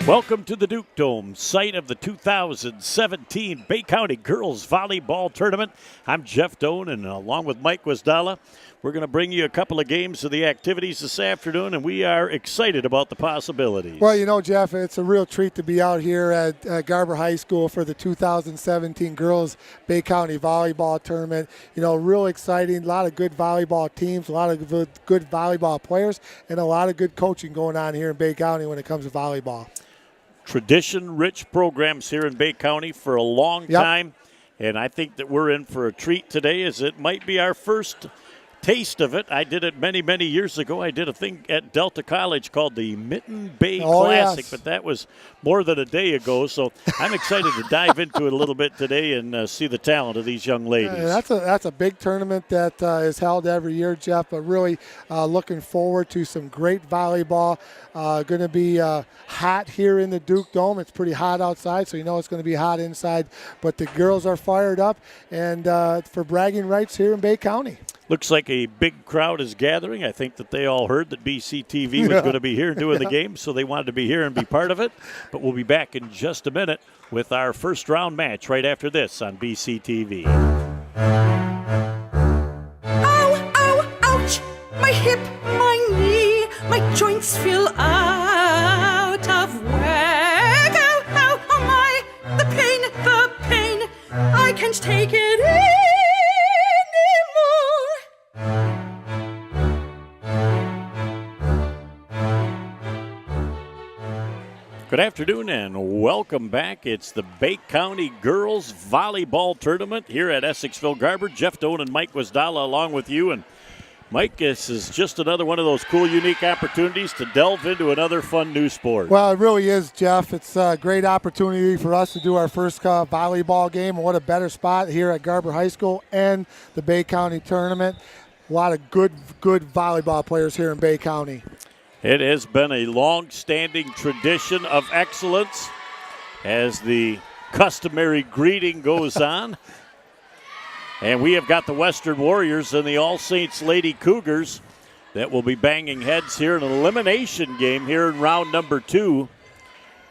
Welcome to the Duke Dome, site of the 2017 Bay County Girls Volleyball Tournament. I'm Jeff Doan, and along with Mike Wisdala, we're going to bring you a couple of games of the activities this afternoon, and we are excited about the possibilities. Well, you know, Jeff, it's a real treat to be out here at Garber High School for the 2017 Girls Bay County Volleyball Tournament. You know, real exciting, a lot of good volleyball teams, a lot of good volleyball players, and a lot of good coaching going on here in Bay County when it comes to volleyball. Tradition-rich programs here in Bay County for a long time, and I think that we're in for a treat today, as it might be our first taste of it. I did it many, many years ago. I did a thing at Delta College called the Mitten Bay Classic, but that was more than a day ago, so I'm excited to dive into it a little bit today and see the talent of these young ladies. That's a big tournament that is held every year, Jeff, but really looking forward to some great volleyball. Going to be hot here in the Duke Dome. It's pretty hot outside, so you know it's going to be hot inside, but the girls are fired up and for bragging rights here in Bay County. Looks like a big crowd is gathering. I think that they all heard that BCTV was going to be here doing the game, so they wanted to be here and be part of it. But we'll be back in just a minute with our first round match right after this on BCTV. Ow, ow, ouch! My hip, my knee, my joints feel out of whack. Ow, ow, oh my! The pain, I can't take it anymore. Good afternoon and welcome back. It's the Bay County Girls Volleyball Tournament here at Essexville Garber. Jeff Doan and Mike Wisdala along with you. And Mike, this is just another one of those cool, unique opportunities to delve into another fun new sport. Well, it really is, Jeff. It's a great opportunity for us to do our first volleyball game. And what a better spot here at Garber High School and the Bay County Tournament. A lot of good volleyball players here in Bay County. It has been a long-standing tradition of excellence as the customary greeting goes on. And we have got the Western Warriors and the All Saints Lady Cougars that will be banging heads here in an elimination game here in round number 2.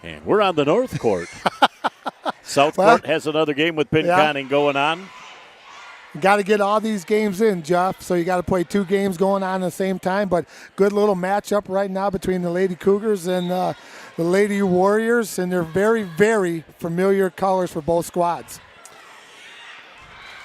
And we're on the North Court. South Court has another game with Pinconning going on. You got to get all these games in, Jeff, so you got to play 2 games going on at the same time. But good little matchup right now between the Lady Cougars and the Lady Warriors, and they're very, very familiar colors for both squads.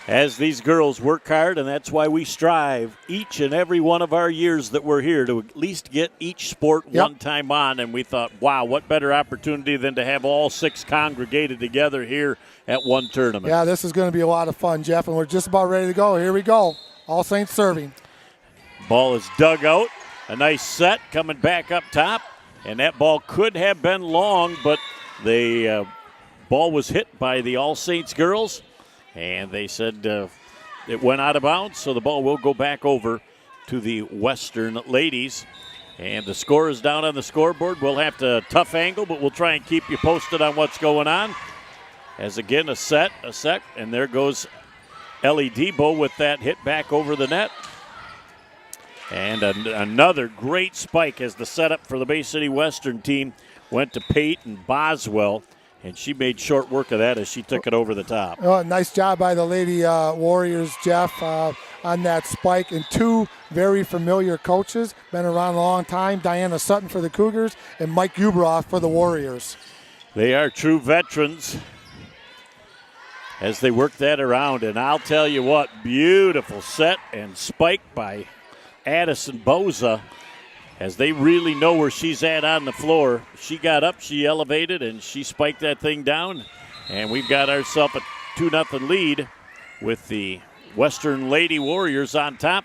As these girls work hard, and that's why we strive each and every one of our years that we're here to at least get each sport one time on. And we thought, wow, what better opportunity than to have all 6 congregated together here at one tournament. Yeah, this is going to be a lot of fun, Jeff, and we're just about ready to go. Here we go. All Saints serving. Ball is dug out. A nice set coming back up top. And that ball could have been long, but the ball was hit by the All Saints girls. And they said it went out of bounds, so the ball will go back over to the Western ladies. And the score is down on the scoreboard. We'll have to tough angle, but we'll try and keep you posted on what's going on. As again, a sec, and there goes Ellie Debo with that hit back over the net. And another great spike as the setup for the Bay City Western team went to Peyton Boswell. And she made short work of that as she took it over the top. Oh, nice job by the Lady Warriors, Jeff, on that spike. And 2 very familiar coaches, been around a long time, Diana Sutton for the Cougars and Mike Ubroff for the Warriors. They are true veterans as they work that around. And I'll tell you what, beautiful set and spike by Addison Boza. As they really know where she's at on the floor. She got up, she elevated, and she spiked that thing down. And we've got ourselves a 2-0 lead with the Western Lady Warriors on top.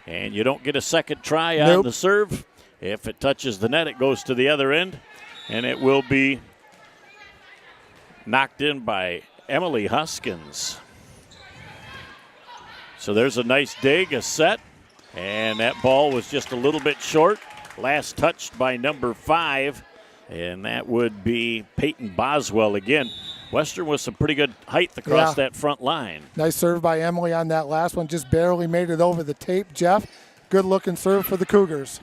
And you don't get a second try on the serve. If it touches the net, it goes to the other end. And it will be knocked in by Emily Huskins. So there's a nice dig, a set. And that ball was just a little bit short. Last touched by number 5, and that would be Peyton Boswell again. Western with some pretty good height across that front line. Nice serve by Emily on that last one. Just barely made it over the tape, Jeff. Good looking serve for the Cougars.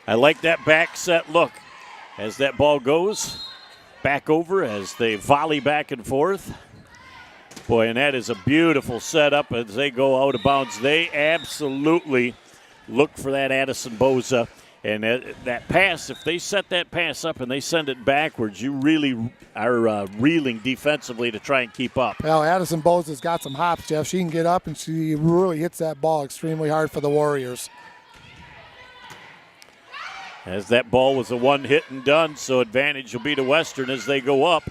I like that back set look. as that ball goes back over as they volley back and forth. Boy, and that is a beautiful setup as they go out of bounds. They absolutely look for that Addison Boza. And that pass, if they set that pass up and they send it backwards, you really are reeling defensively to try and keep up. Well, Addison Boza's got some hops, Jeff. She can get up, and she really hits that ball extremely hard for the Warriors. As that ball was a one hit and done, so advantage will be to Western as they go up.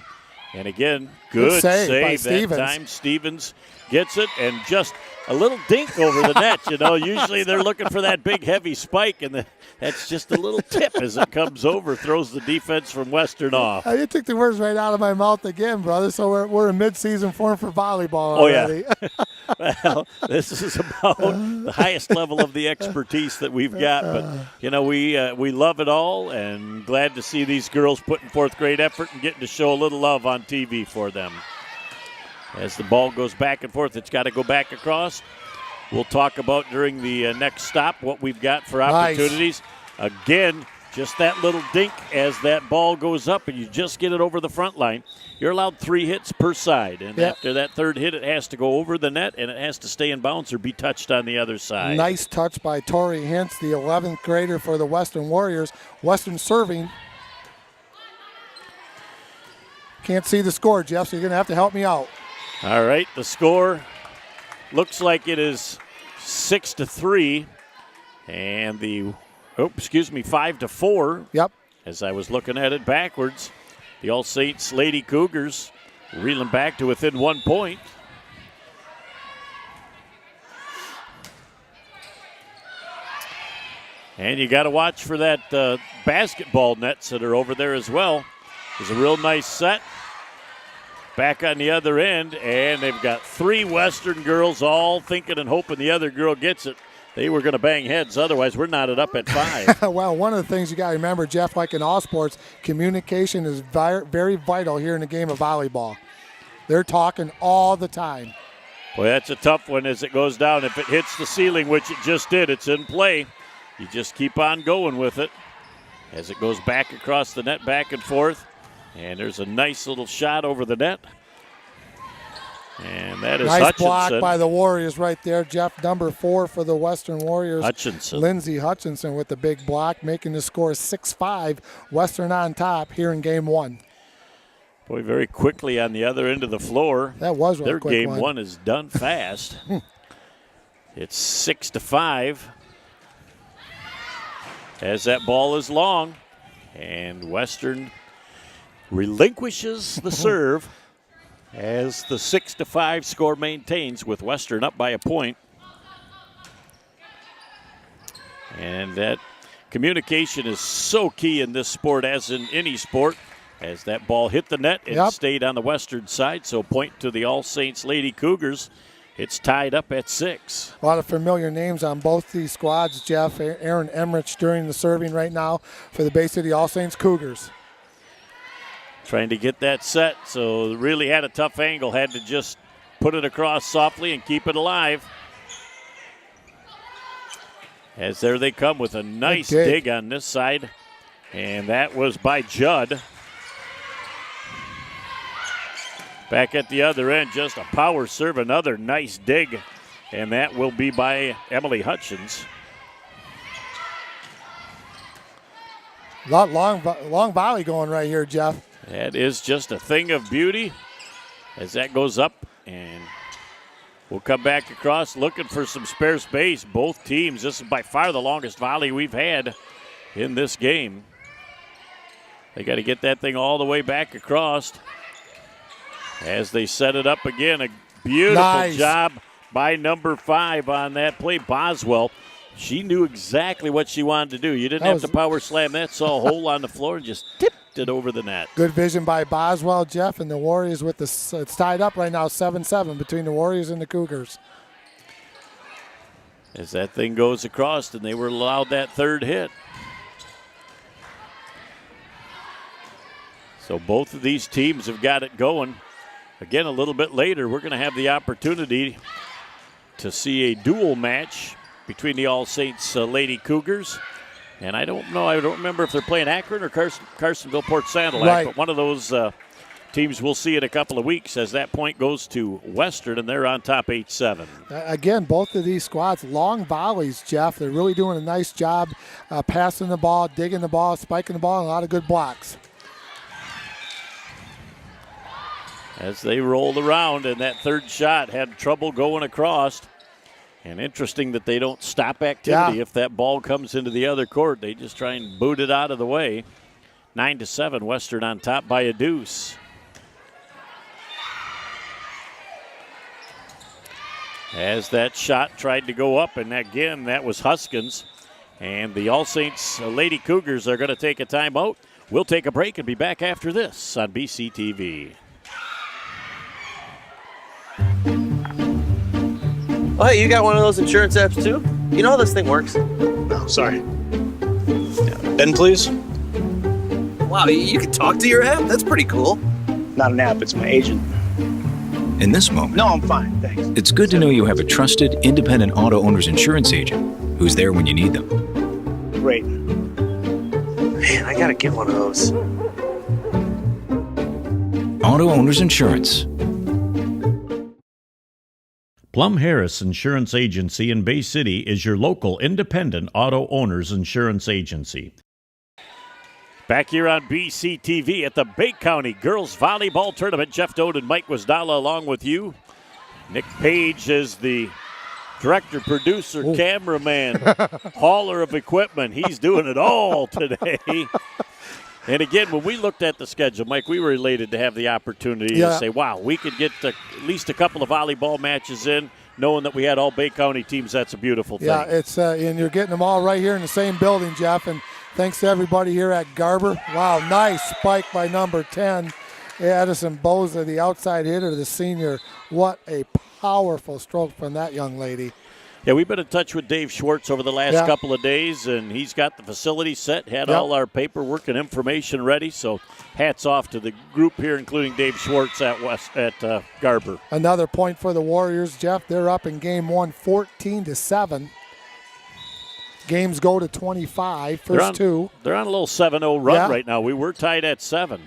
And again, good save by that Stevens. time. Stevens gets it, and just a little dink over the net. You know, usually they're looking for that big, heavy spike, and that's just a little tip as it comes over, throws the defense from Western off. You took the words right out of my mouth again, brother. So we're in mid-season form for volleyball already. Oh, yeah. Well, this is about the highest level of the expertise that we've got. But, you know, we love it all, and glad to see these girls putting forth great effort and getting to show a little love on TV for them. As the ball goes back and forth, it's got to go back across. We'll talk about during the next stop what we've got for opportunities. Nice. Again, just that little dink as that ball goes up and you just get it over the front line. You're allowed 3 hits per side. And after that third hit, it has to go over the net and it has to stay in bounds or be touched on the other side. Nice touch by Tori Hintz, the 11th grader for the Western Warriors. Western serving. Can't see the score, Jeff, so you're going to have to help me out. All right, the score looks like it is 6-3, and 5-4. Yep. As I was looking at it backwards, the All Saints Lady Cougars reeling back to within 1 point. And you got to watch for that basketball nets that are over there as well. It's a real nice set. Back on the other end, and they've got 3 Western girls all thinking and hoping the other girl gets it. They were going to bang heads, otherwise we're knotted up at 5. Well, one of the things you got to remember, Jeff, like in all sports, communication is very vital here in the game of volleyball. They're talking all the time. Boy, that's a tough one as it goes down. If it hits the ceiling, which it just did, it's in play. You just keep on going with it as it goes back across the net, back and forth. And there's a nice little shot over the net. And that is nice Hutchinson. Block by the Warriors right there, Jeff. Number 4 for the Western Warriors. Hutchinson. Lindsey Hutchinson with the big block, making the score 6-5. Western on top here in game 1. Boy, very quickly on the other end of the floor. That was their quick game one. 1 is done fast. It's 6-5. As that ball is long. And Western relinquishes the serve as the 6-5 score maintains with Western up by a point. And that communication is so key in this sport as in any sport, as that ball hit the net and stayed on the Western side. So point to the All Saints Lady Cougars. It's tied up at 6. A lot of familiar names on both these squads, Jeff. Aaron Emmerich during the serving right now for the Bay City All Saints Cougars. Trying to get that set, so really had a tough angle. Had to just put it across softly and keep it alive. As there they come with a nice dig on this side. And that was by Judd. Back at the other end, just a power serve, another nice dig. And that will be by Emily Hutchins. Long volley going right here, Jeff. That is just a thing of beauty as that goes up, and we'll come back across looking for some spare space. Both teams, this is by far the longest volley we've had in this game. They got to get that thing all the way back across as they set it up again. A beautiful job by number 5 on that play. Boswell, she knew exactly what she wanted to do. You didn't have to power slam that, saw a hole on the floor and just tipped it over the net. Good vision by Boswell, Jeff, and the Warriors with it's tied up right now 7-7 between the Warriors and the Cougars. As that thing goes across, and they were allowed that third hit. So both of these teams have got it going. Again, a little bit later, we're going to have the opportunity to see a dual match between the All Saints Lady Cougars And I don't remember if they're playing Akron or Carsonville, Port Sand Lake, Right. but one of those teams we'll see in a couple of weeks as that point goes to Western, and they're on top 8-7. Again, both of these squads, long volleys, Jeff. They're really doing a nice job passing the ball, digging the ball, spiking the ball, and a lot of good blocks. As they rolled around, and that third shot had trouble going across. And interesting that they don't stop activity if that ball comes into the other court. They just try and boot it out of the way. 9-7, Western on top by a deuce. As that shot tried to go up, and again, that was Huskins. And the All Saints Lady Cougars are going to take a timeout. We'll take a break and be back after this on BCTV. Oh, hey, you got one of those insurance apps too? You know how this thing works? No, sorry. Ben, please? Wow, you can talk to your app? That's pretty cool. Not an app, it's my agent. In this moment, No, I'm fine, thanks. it's good to know you have a trusted, independent auto owner's insurance agent who's there when you need them. Great. Man, I gotta get one of those. Auto Owners Insurance. Plum Harris Insurance Agency in Bay City is your local independent auto owners insurance agency. Back here on BCTV at the Bay County Girls Volleyball Tournament. Jeff Doan and Mike Wasdala along with you. Nick Page is the director, producer, cameraman, hauler of equipment. He's doing it all today. And again, when we looked at the schedule, Mike, we were elated to have the opportunity to say, wow, we could get at least a couple of volleyball matches in, knowing that we had all Bay County teams. That's a beautiful thing. Yeah, it's and you're getting them all right here in the same building, Jeff. And thanks to everybody here at Garber. Wow, nice spike by number 10, Addison Boza, the outside hitter, the senior. What a powerful stroke from that young lady. Yeah, we've been in touch with Dave Schwartz over the last couple of days, and he's got the facility set, had all our paperwork and information ready. So hats off to the group here, including Dave Schwartz at Garber. Another point for the Warriors, Jeff. They're up in game one, 14-7. Games go to 25, first two. They're on a little 7-0 run right now. We were tied at 7.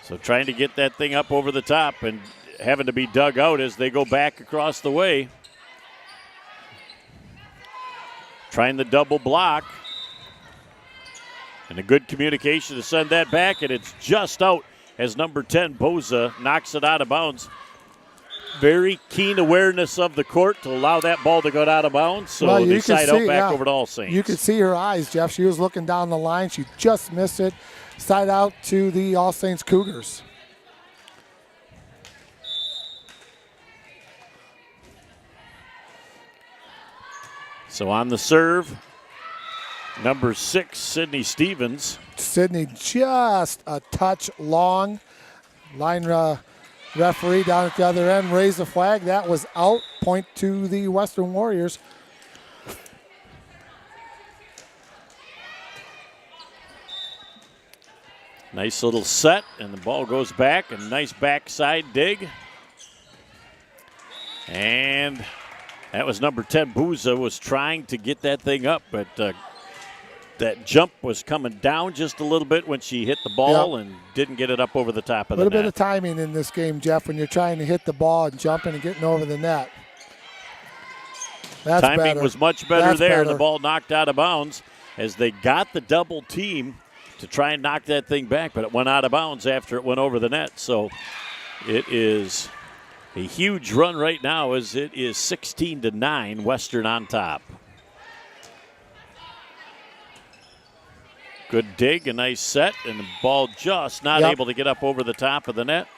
So trying to get that thing up over the top and having to be dug out as they go back across the way. Trying the double block. And a good communication to send that back, and it's just out as number 10, Boza, knocks it out of bounds. Very keen awareness of the court to allow that ball to go out of bounds. So they side out back over to All Saints. You could see her eyes, Jeff. She was looking down the line. She just missed it. Side out to the All Saints Cougars. So on the serve, number 6, Sydney Stevens. Sydney just a touch long. Line referee down at the other end raised the flag. That was out. Point to the Western Warriors. Nice little set, and the ball goes back. A nice backside dig. And that was number 10, Boza, was trying to get that thing up, but that jump was coming down just a little bit when she hit the ball and didn't get it up over the top of the net. A little bit of timing in this game, Jeff, when you're trying to hit the ball and jumping and getting over the net. That's Timing better. was much better there. Better. The ball knocked out of bounds as they got the double team to try and knock that thing back, but it went out of bounds after it went over the net. So it is a huge run right now as it is 16-9, Western on top. Good dig, a nice set, and the ball just not able to get up over the top of the net.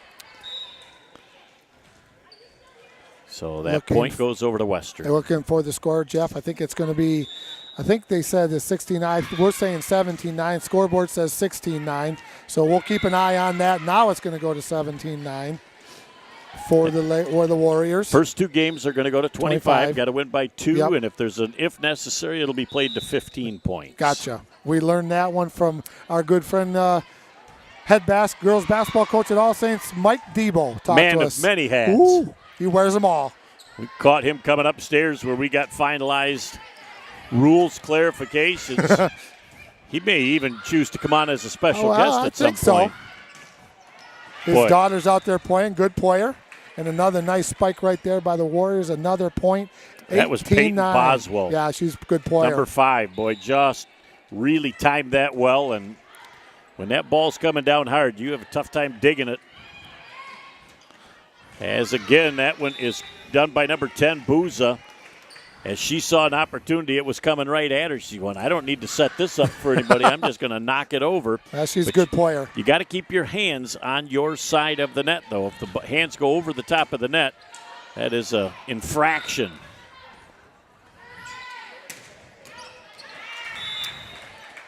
So that point goes over to Western. They're looking for the score, Jeff. I think it's going to be, I think they said it's 16-9. We're saying 17-9. Scoreboard says 16-9. So we'll keep an eye on that. Now it's going to go to 17-9 for the Warriors. First two games are going to go to 25. Got to win by 2, and if there's an if necessary, it'll be played to 15 points. Gotcha. We learned that one from our good friend, girls basketball coach at All Saints, Mike Debo. Man of many hats. Ooh, he wears them all. We caught him coming upstairs where we got finalized rules clarifications. He may even choose to come on as a special guest at some point. His daughter's out there playing, good player. And another nice spike right there by the Warriors, another point. That was Peyton Boswell. Yeah, she's a good player. Number 5, boy, just really timed that well. And when that ball's coming down hard, you have a tough time digging it. As again, that one is done by number 10, Booza. As she saw an opportunity, it was coming right at her. She went, I don't need to set this up for anybody. I'm just going to knock it over. She's a good player. You got to keep your hands on your side of the net, though. If the hands go over the top of the net, that is an infraction.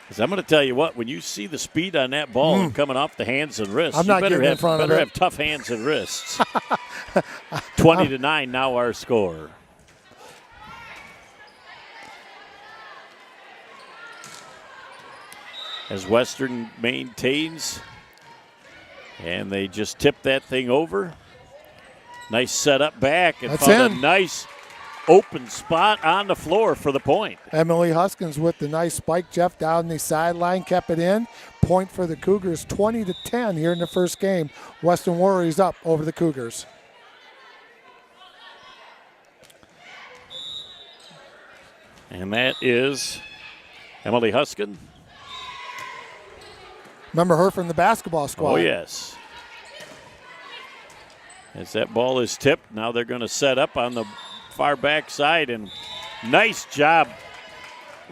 Because I'm going to tell you what, when you see the speed on that ball coming off the hands and wrists, I'm not getting in front of it. Have tough hands and wrists. 20-9 now our score. As Western maintains, and they just tip that thing over. Nice setup back, and found a nice open spot on the floor for the point. Emily Huskins with the nice spike. Jeff down the sideline, kept it in. Point for the Cougars, 20-10 here in the first game. Western Warriors up over the Cougars. And that is Emily Huskin. Remember her from the basketball squad. Oh, yes. As that ball is tipped, now they're going to set up on the far back side. And nice job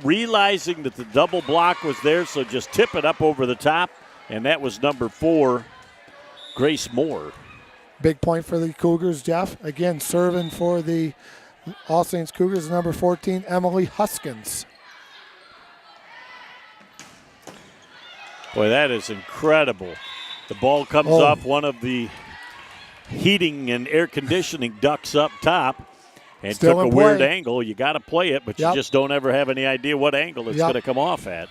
realizing that the double block was there, so just tip it up over the top. And that was number 4, Grace Moore. Big point for the Cougars, Jeff. Again, serving for the All Saints Cougars, number 14, Emily Huskins. Boy, that is incredible. The ball comes off one of the heating and air conditioning ducts up top and Still took a weird angle. You got to play it, but you just don't ever have any idea what angle it's going to come off at.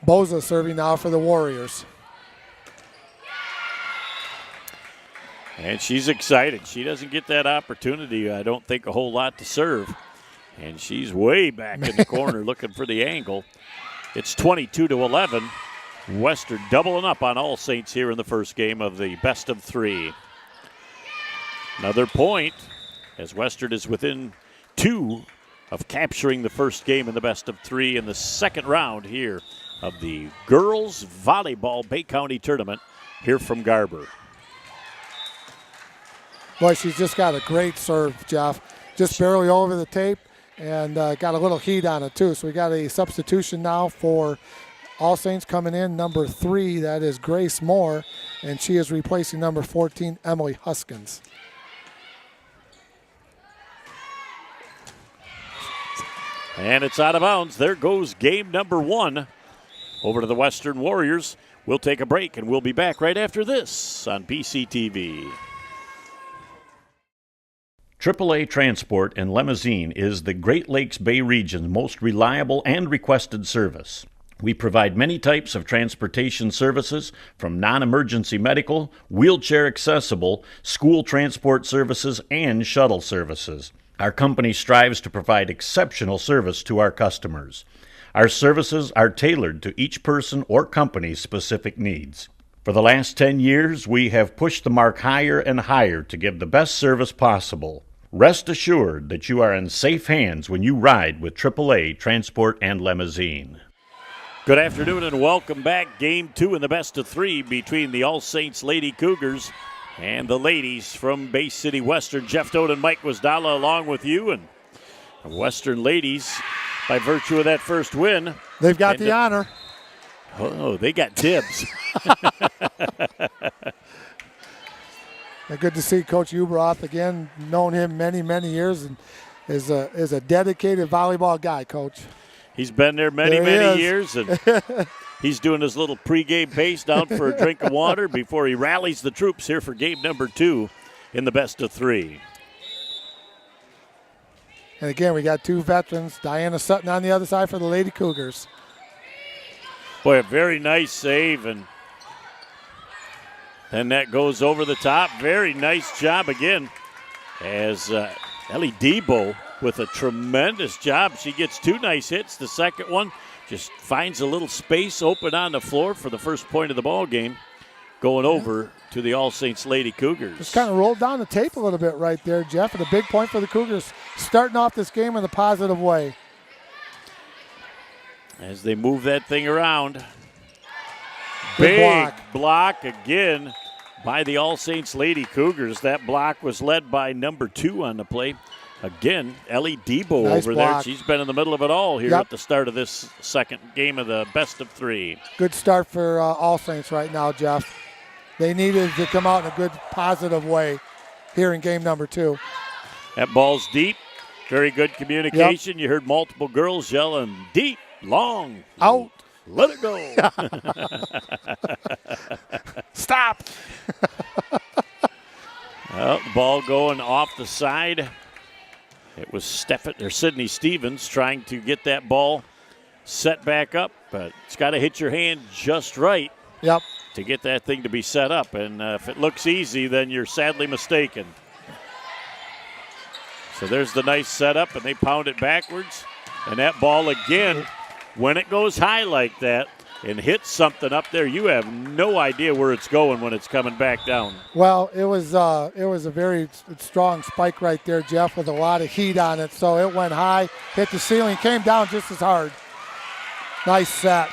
Boza serving now for the Warriors. And she's excited. She doesn't get that opportunity, I don't think, a whole lot to serve. And she's way back in the corner looking for the angle. It's 22-11. Western doubling up on All Saints here in the first game of the best of 3. Another point as Western is within 2 of capturing the first game in the best of 3 in the second round here of the girls volleyball Bay County tournament here from Garber. Boy, she's just got a great serve, Jeff. Just barely over the tape. And got a little heat on it, too. So we got a substitution now for All Saints coming in. Number 3, that is Grace Moore. And she is replacing number 14, Emily Huskins. And it's out of bounds. There goes game number 1 over to the Western Warriors. We'll take a break, and we'll be back right after this on BCTV. AAA Transport and Limousine is the Great Lakes Bay region's most reliable and requested service. We provide many types of transportation services, from non-emergency medical, wheelchair accessible, school transport services, and shuttle services. Our company strives to provide exceptional service to our customers. Our services are tailored to each person or company's specific needs. For the last 10 years, we have pushed the mark higher and higher to give the best service possible. Rest assured that you are in safe hands when you ride with AAA Transport and Limousine. Good afternoon and welcome back. Game 2 in the best of 3 between the All Saints Lady Cougars and the ladies from Bay City Western. Jeff Doden and Mike Wasdala along with you. And the Western ladies, by virtue of that first win, they've got the honor. Oh, they got dibs. Good to see Coach Ubroth again. Known him many, many years, and is a dedicated volleyball guy, Coach. He's been there many years, and he's doing his little pregame pace down for a drink of water before he rallies the troops here for game number 2 in the best of 3. And again, we got 2 veterans. Diana Sutton on the other side for the Lady Cougars. Boy, a very nice save, and then that goes over the top. Very nice job again as Ellie Debo with a tremendous job. She gets 2 nice hits. The second one just finds a little space open on the floor for the first point of the ball game, going over to the All Saints Lady Cougars. Just kind of rolled down the tape a little bit right there, Jeff, and a big point for the Cougars, starting off this game in a positive way. As they move that thing around. Good Big block again by the All Saints Lady Cougars. That block was led by number 2 on the play. Again, Ellie Debo Nice over block. there. She's been in the middle of it all here at the start of this second game of the best of 3. Good start for All Saints right now, Jeff. They needed to come out in a good, positive way here in game number 2. That ball's deep. Very good communication. You heard multiple girls yelling, deep, long, out. Let it go. Stop. Well, the ball going off the side. It was Sydney Stevens trying to get that ball set back up, but it's got to hit your hand just right to get that thing to be set up. And if it looks easy, then you're sadly mistaken. So there's the nice setup, and they pound it backwards. And that ball again, when it goes high like that and hits something up there, you have no idea where it's going when it's coming back down. Well, it was a very strong spike right there, Jeff, with a lot of heat on it. So it went high, hit the ceiling, came down just as hard. Nice set.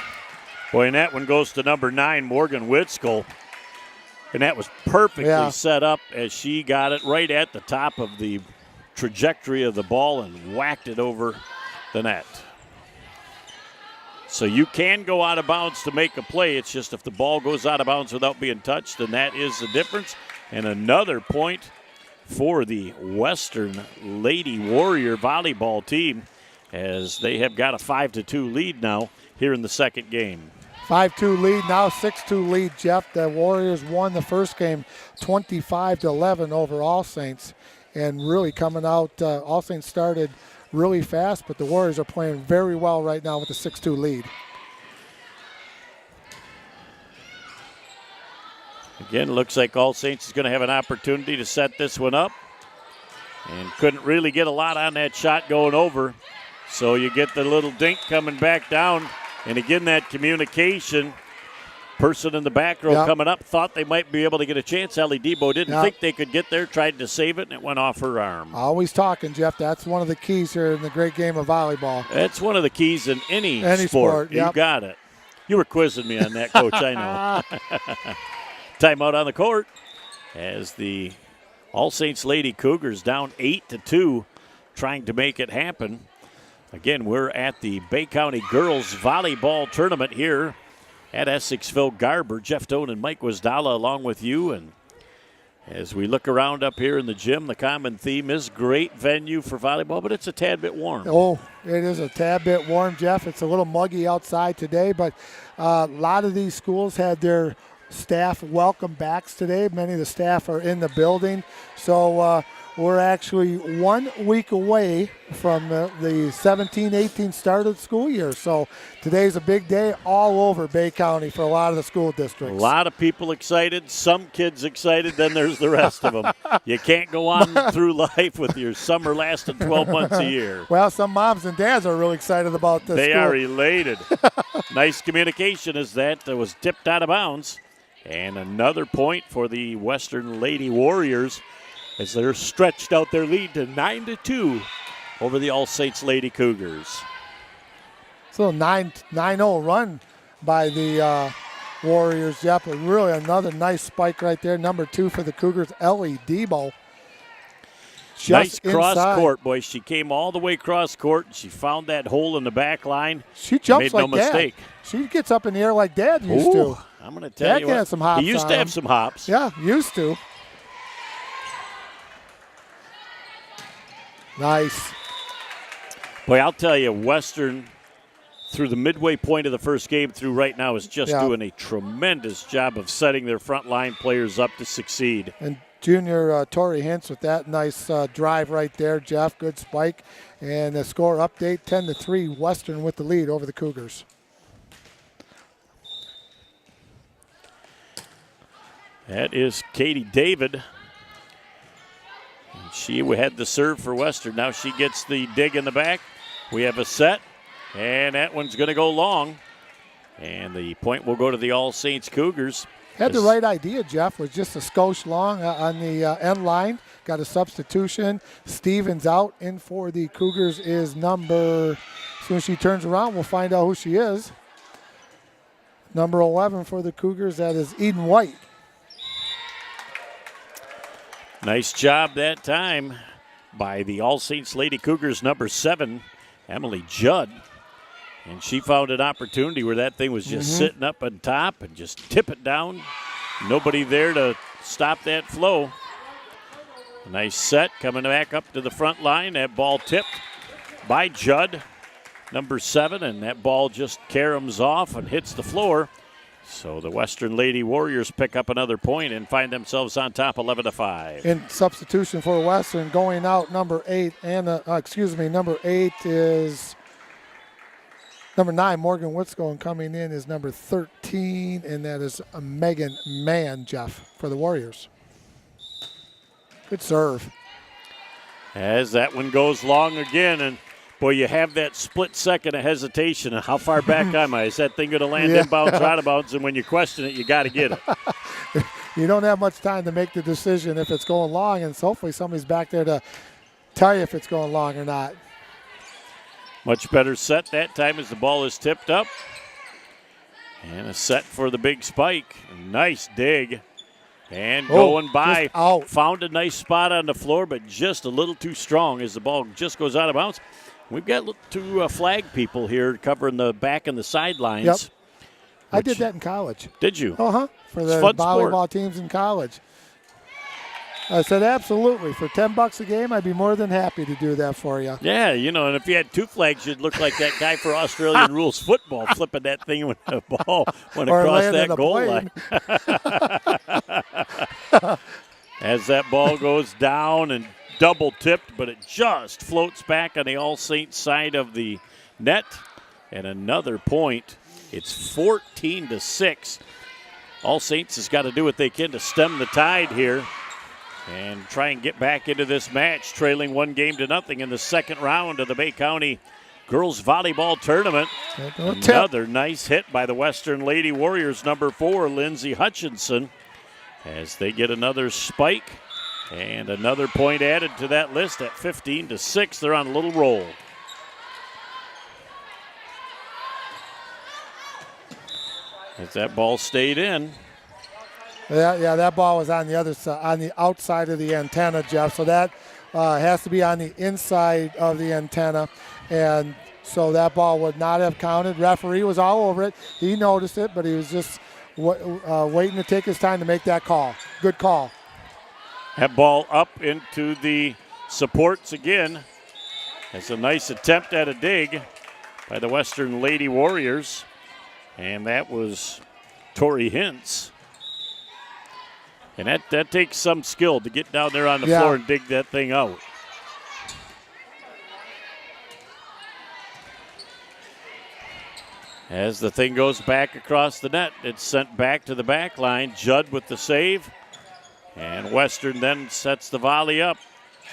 Boy, and that one goes to number 9, Morgan Whitskill. And that was perfectly set up as she got it right at the top of the trajectory of the ball and whacked it over the net. So you can go out of bounds to make a play. It's just if the ball goes out of bounds without being touched, then that is the difference. And another point for the Western Lady Warrior volleyball team, as they have got a 5-2 lead now here in the second game. 5-2 lead, now 6-2 lead, Jeff. The Warriors won the first game 25-11 over All Saints. And really coming out, All Saints started really fast, but the Warriors are playing very well right now with a 6-2 lead. Again, looks like All Saints is going to have an opportunity to set this one up. And couldn't really get a lot on that shot going over. So you get the little dink coming back down. And again, that communication. Person in the back row coming up thought they might be able to get a chance. Ellie Debo didn't think they could get there, tried to save it, and it went off her arm. Always talking, Jeff. That's one of the keys here in the great game of volleyball. That's one of the keys in any sport. You got it. You were quizzing me on that, Coach, I know. Timeout on the court as the All Saints Lady Cougars down 8-2, trying to make it happen. Again, we're at the Bay County Girls Volleyball Tournament here at Essexville Garber. Jeff Doan and Mike Wasdala along with you. And as we look around up here in the gym, the common theme is great venue for volleyball, but it's a tad bit warm. Oh, it is a tad bit warm, Jeff. It's a little muggy outside today, but a lot of these schools had their staff welcome backs today. Many of the staff are in the building. So we're actually 1 week away from the 17-18 start of the school year. So today's a big day all over Bay County for a lot of the school districts. A lot of people excited, some kids excited, then there's the rest of them. You can't go on through life with your summer lasting 12 months a year. Well, some moms and dads are really excited about this. They are elated. Nice communication as that was tipped out of bounds. And another point for the Western Lady Warriors as they're stretched out their lead to 9-2 over the All Saints Lady Cougars. So 9-0 run by the Warriors, Jeff. But really another nice spike right there. Number 2 for the Cougars, Ellie Debo. Nice cross court, boy. She came all the way cross court. And she found that hole in the back line. She jumps made like no mistake. She gets up in the air like Dad used to. I'm going to tell you what. Some hops he used to have some hops. Yeah, used to. Nice. Boy, I'll tell you, Western, through the midway point of the first game through right now, is just doing a tremendous job of setting their front line players up to succeed. And junior Tori Hintz with that nice drive right there, Jeff. Good spike. And the score update, 10-3, Western with the lead over the Cougars. That is Katie David. She had the serve for Western. Now she gets the dig in the back. We have a set, and that one's going to go long. And the point will go to the All Saints Cougars. Had the right idea, Jeff. Was just a skosh long on the end line. Got a substitution. Stevens out. In for the Cougars is number, as soon as she turns around, we'll find out who she is. Number 11 for the Cougars, that is Eden White. Nice job that time by the All Saints Lady Cougars, number 7, Emily Judd. And she found an opportunity where that thing was just sitting up on top and just tip it down. Nobody there to stop that flow. A nice set coming back up to the front line. That ball tipped by Judd, number 7, and that ball just caroms off and hits the floor. So the Western Lady Warriors pick up another point and find themselves on top 11-5. In substitution for Western, going out number 8, number 8 is number 9, Morgan Whitsko, and coming in is number 13, and that is Megan Mann, Jeff, for the Warriors. Good serve. As that one goes long again, and boy, you have that split second of hesitation. How far back am I? Is that thing going to land inbounds or out of bounds? And when you question it, you got to get it. You don't have much time to make the decision if it's going long, and so hopefully somebody's back there to tell you if it's going long or not. Much better set that time as the ball is tipped up. And a set for the big spike. Nice dig. And going by, found a nice spot on the floor, but just a little too strong as the ball just goes out of bounds. We've got 2 flag people here covering the back and the sidelines. Yep. I did that in college. Did you? Uh-huh. For the volleyball teams in college. I said, absolutely. For $10 a game, I'd be more than happy to do that for you. Yeah, and if you had 2 flags, you'd look like that guy for Australian rules football, flipping that thing when the ball went across that goal line. As that ball goes down and double tipped, but it just floats back on the All Saints side of the net. And another point. It's 14-6. All Saints has got to do what they can to stem the tide here and try and get back into this match, trailing 1-0 in the second round of the Bay County Girls Volleyball Tournament. Another nice hit by the Western Lady Warriors, number 4, Lindsay Hutchinson, as they get another spike and another point added to that list at 15-6. They're on a little roll. As that ball stayed in. Yeah, that ball was on the other side, on the outside of the antenna, Jeff. So that has to be on the inside of the antenna, and so that ball would not have counted. Referee was all over it. He noticed it, but he was just waiting to take his time to make that call. Good call. That ball up into the supports again. That's a nice attempt at a dig by the Western Lady Warriors, and that was Tori Hintz. And that takes some skill to get down there on the floor and dig that thing out. As the thing goes back across the net, it's sent back to the back line. Judd with the save. And Western then sets the volley up.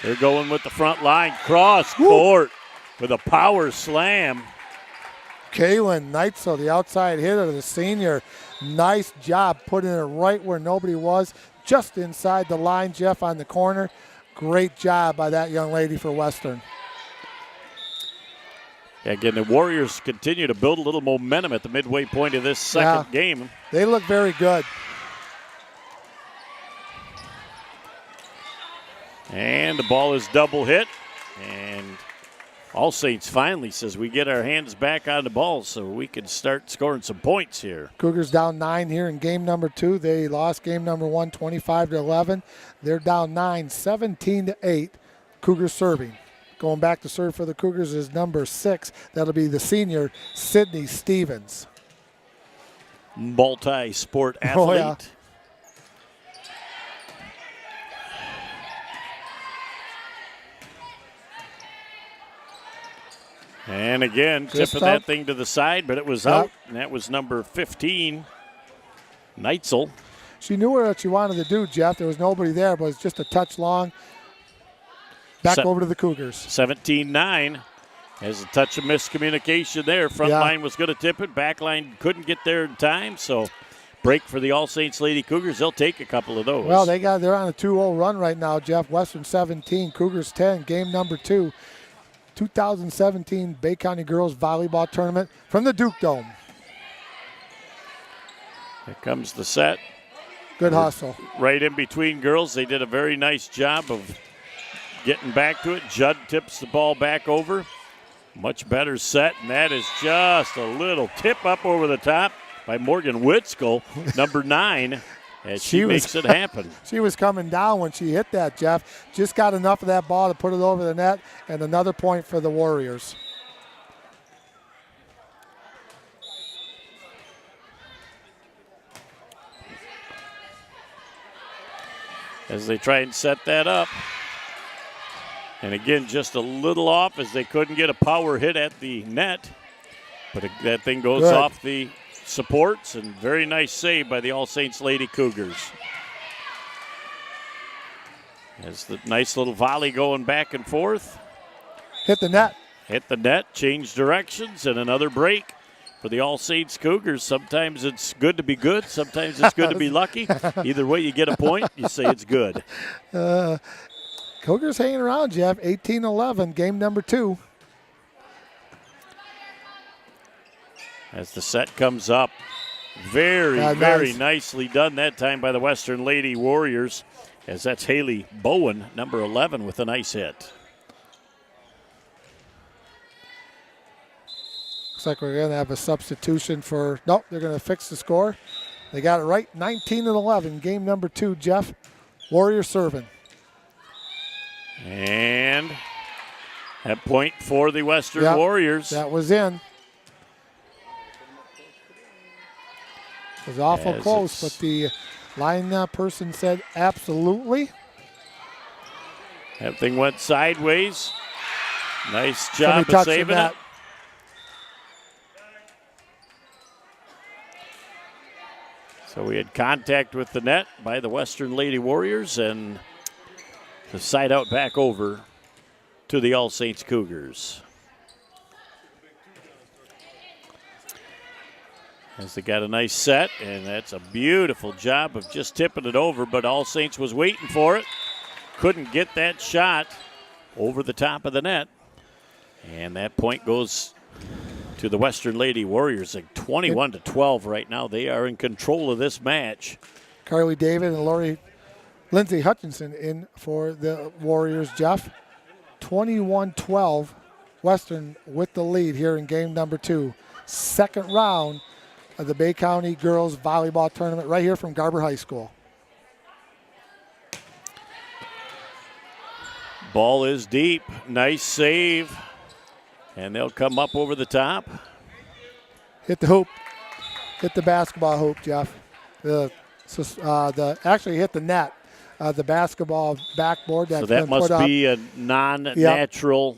They're going with the front line. Cross court with a power slam. Kaylin Neitzel, the outside hitter, the senior. Nice job putting it right where nobody was. Just inside the line, Jeff, on the corner. Great job by that young lady for Western. Again, the Warriors continue to build a little momentum at the midway point of this second game. They look very good. And the ball is double hit. And All Saints finally says we get our hands back on the ball so we can start scoring some points here. Cougars down 9 here in game number 2. They lost game number 1, 25-11. They're down 9, 17-8. Cougars serving. Going back to serve for the Cougars is number 6. That'll be the senior, Sydney Stevens. Multi-sport athlete. Oh, yeah. And again, tipping that thing to the side, but it was out. And that was number 15, Neitzel. She knew what she wanted to do, Jeff. There was nobody there, but it was just a touch long. Back over to the Cougars. 17-9. Has a touch of miscommunication there. Front line was going to tip it. Back line couldn't get there in time. So break for the All Saints Lady Cougars. They'll take a couple of those. Well, they're on a 2-0 run right now, Jeff. Western 17, Cougars 10. Game number 2. 2017 Bay County Girls Volleyball Tournament from the Duke Dome. Here comes the set. Good hustle. Right in between girls. They did a very nice job of getting back to it. Judd tips the ball back over. Much better set, and that is just a little tip up over the top by Morgan Witzkel, number 9, as she makes it happen. She was coming down when she hit that, Jeff. Just got enough of that ball to put it over the net, and another point for the Warriors. As they try and set that up. And again, just a little off as they couldn't get a power hit at the net. But that thing goes off the supports, and very nice save by the All Saints Lady Cougars. As the nice little volley going back and forth. Hit the net. Hit the net, change directions, and another break for the All Saints Cougars. Sometimes it's good to be good. Sometimes it's good to be lucky. Either way, you get a point. You say it's good. Cougars hanging around, Jeff. 18-11, game number 2. As the set comes up. Very nicely done that time by the Western Lady Warriors, as that's Haley Bowen, number 11, with a nice hit. Looks like we're going to have a substitution for, nope, they're going to fix the score. They got it right, 19-11, game number 2, Jeff. Warriors serving. And that point for the Western Warriors. That was in. It was awful close, but the line person said absolutely. That thing went sideways. Nice job of saving it. So we had contact with the net by the Western Lady Warriors, and the side out back over to the All Saints Cougars. As they got a nice set, and that's a beautiful job of just tipping it over, but All Saints was waiting for it. Couldn't get that shot over the top of the net. And that point goes to the Western Lady Warriors, like 21-12 right now. They are in control of this match. Carly David and Lindsay Hutchinson in for the Warriors, Jeff. 21-12, Western with the lead here in game number 2. Second round of the Bay County Girls Volleyball Tournament right here from Garber High School. Ball is deep. Nice save. And they'll come up over the top. Hit the hoop. Hit the basketball hoop, Jeff. Actually hit the net. The basketball backboard. So that must be a non-natural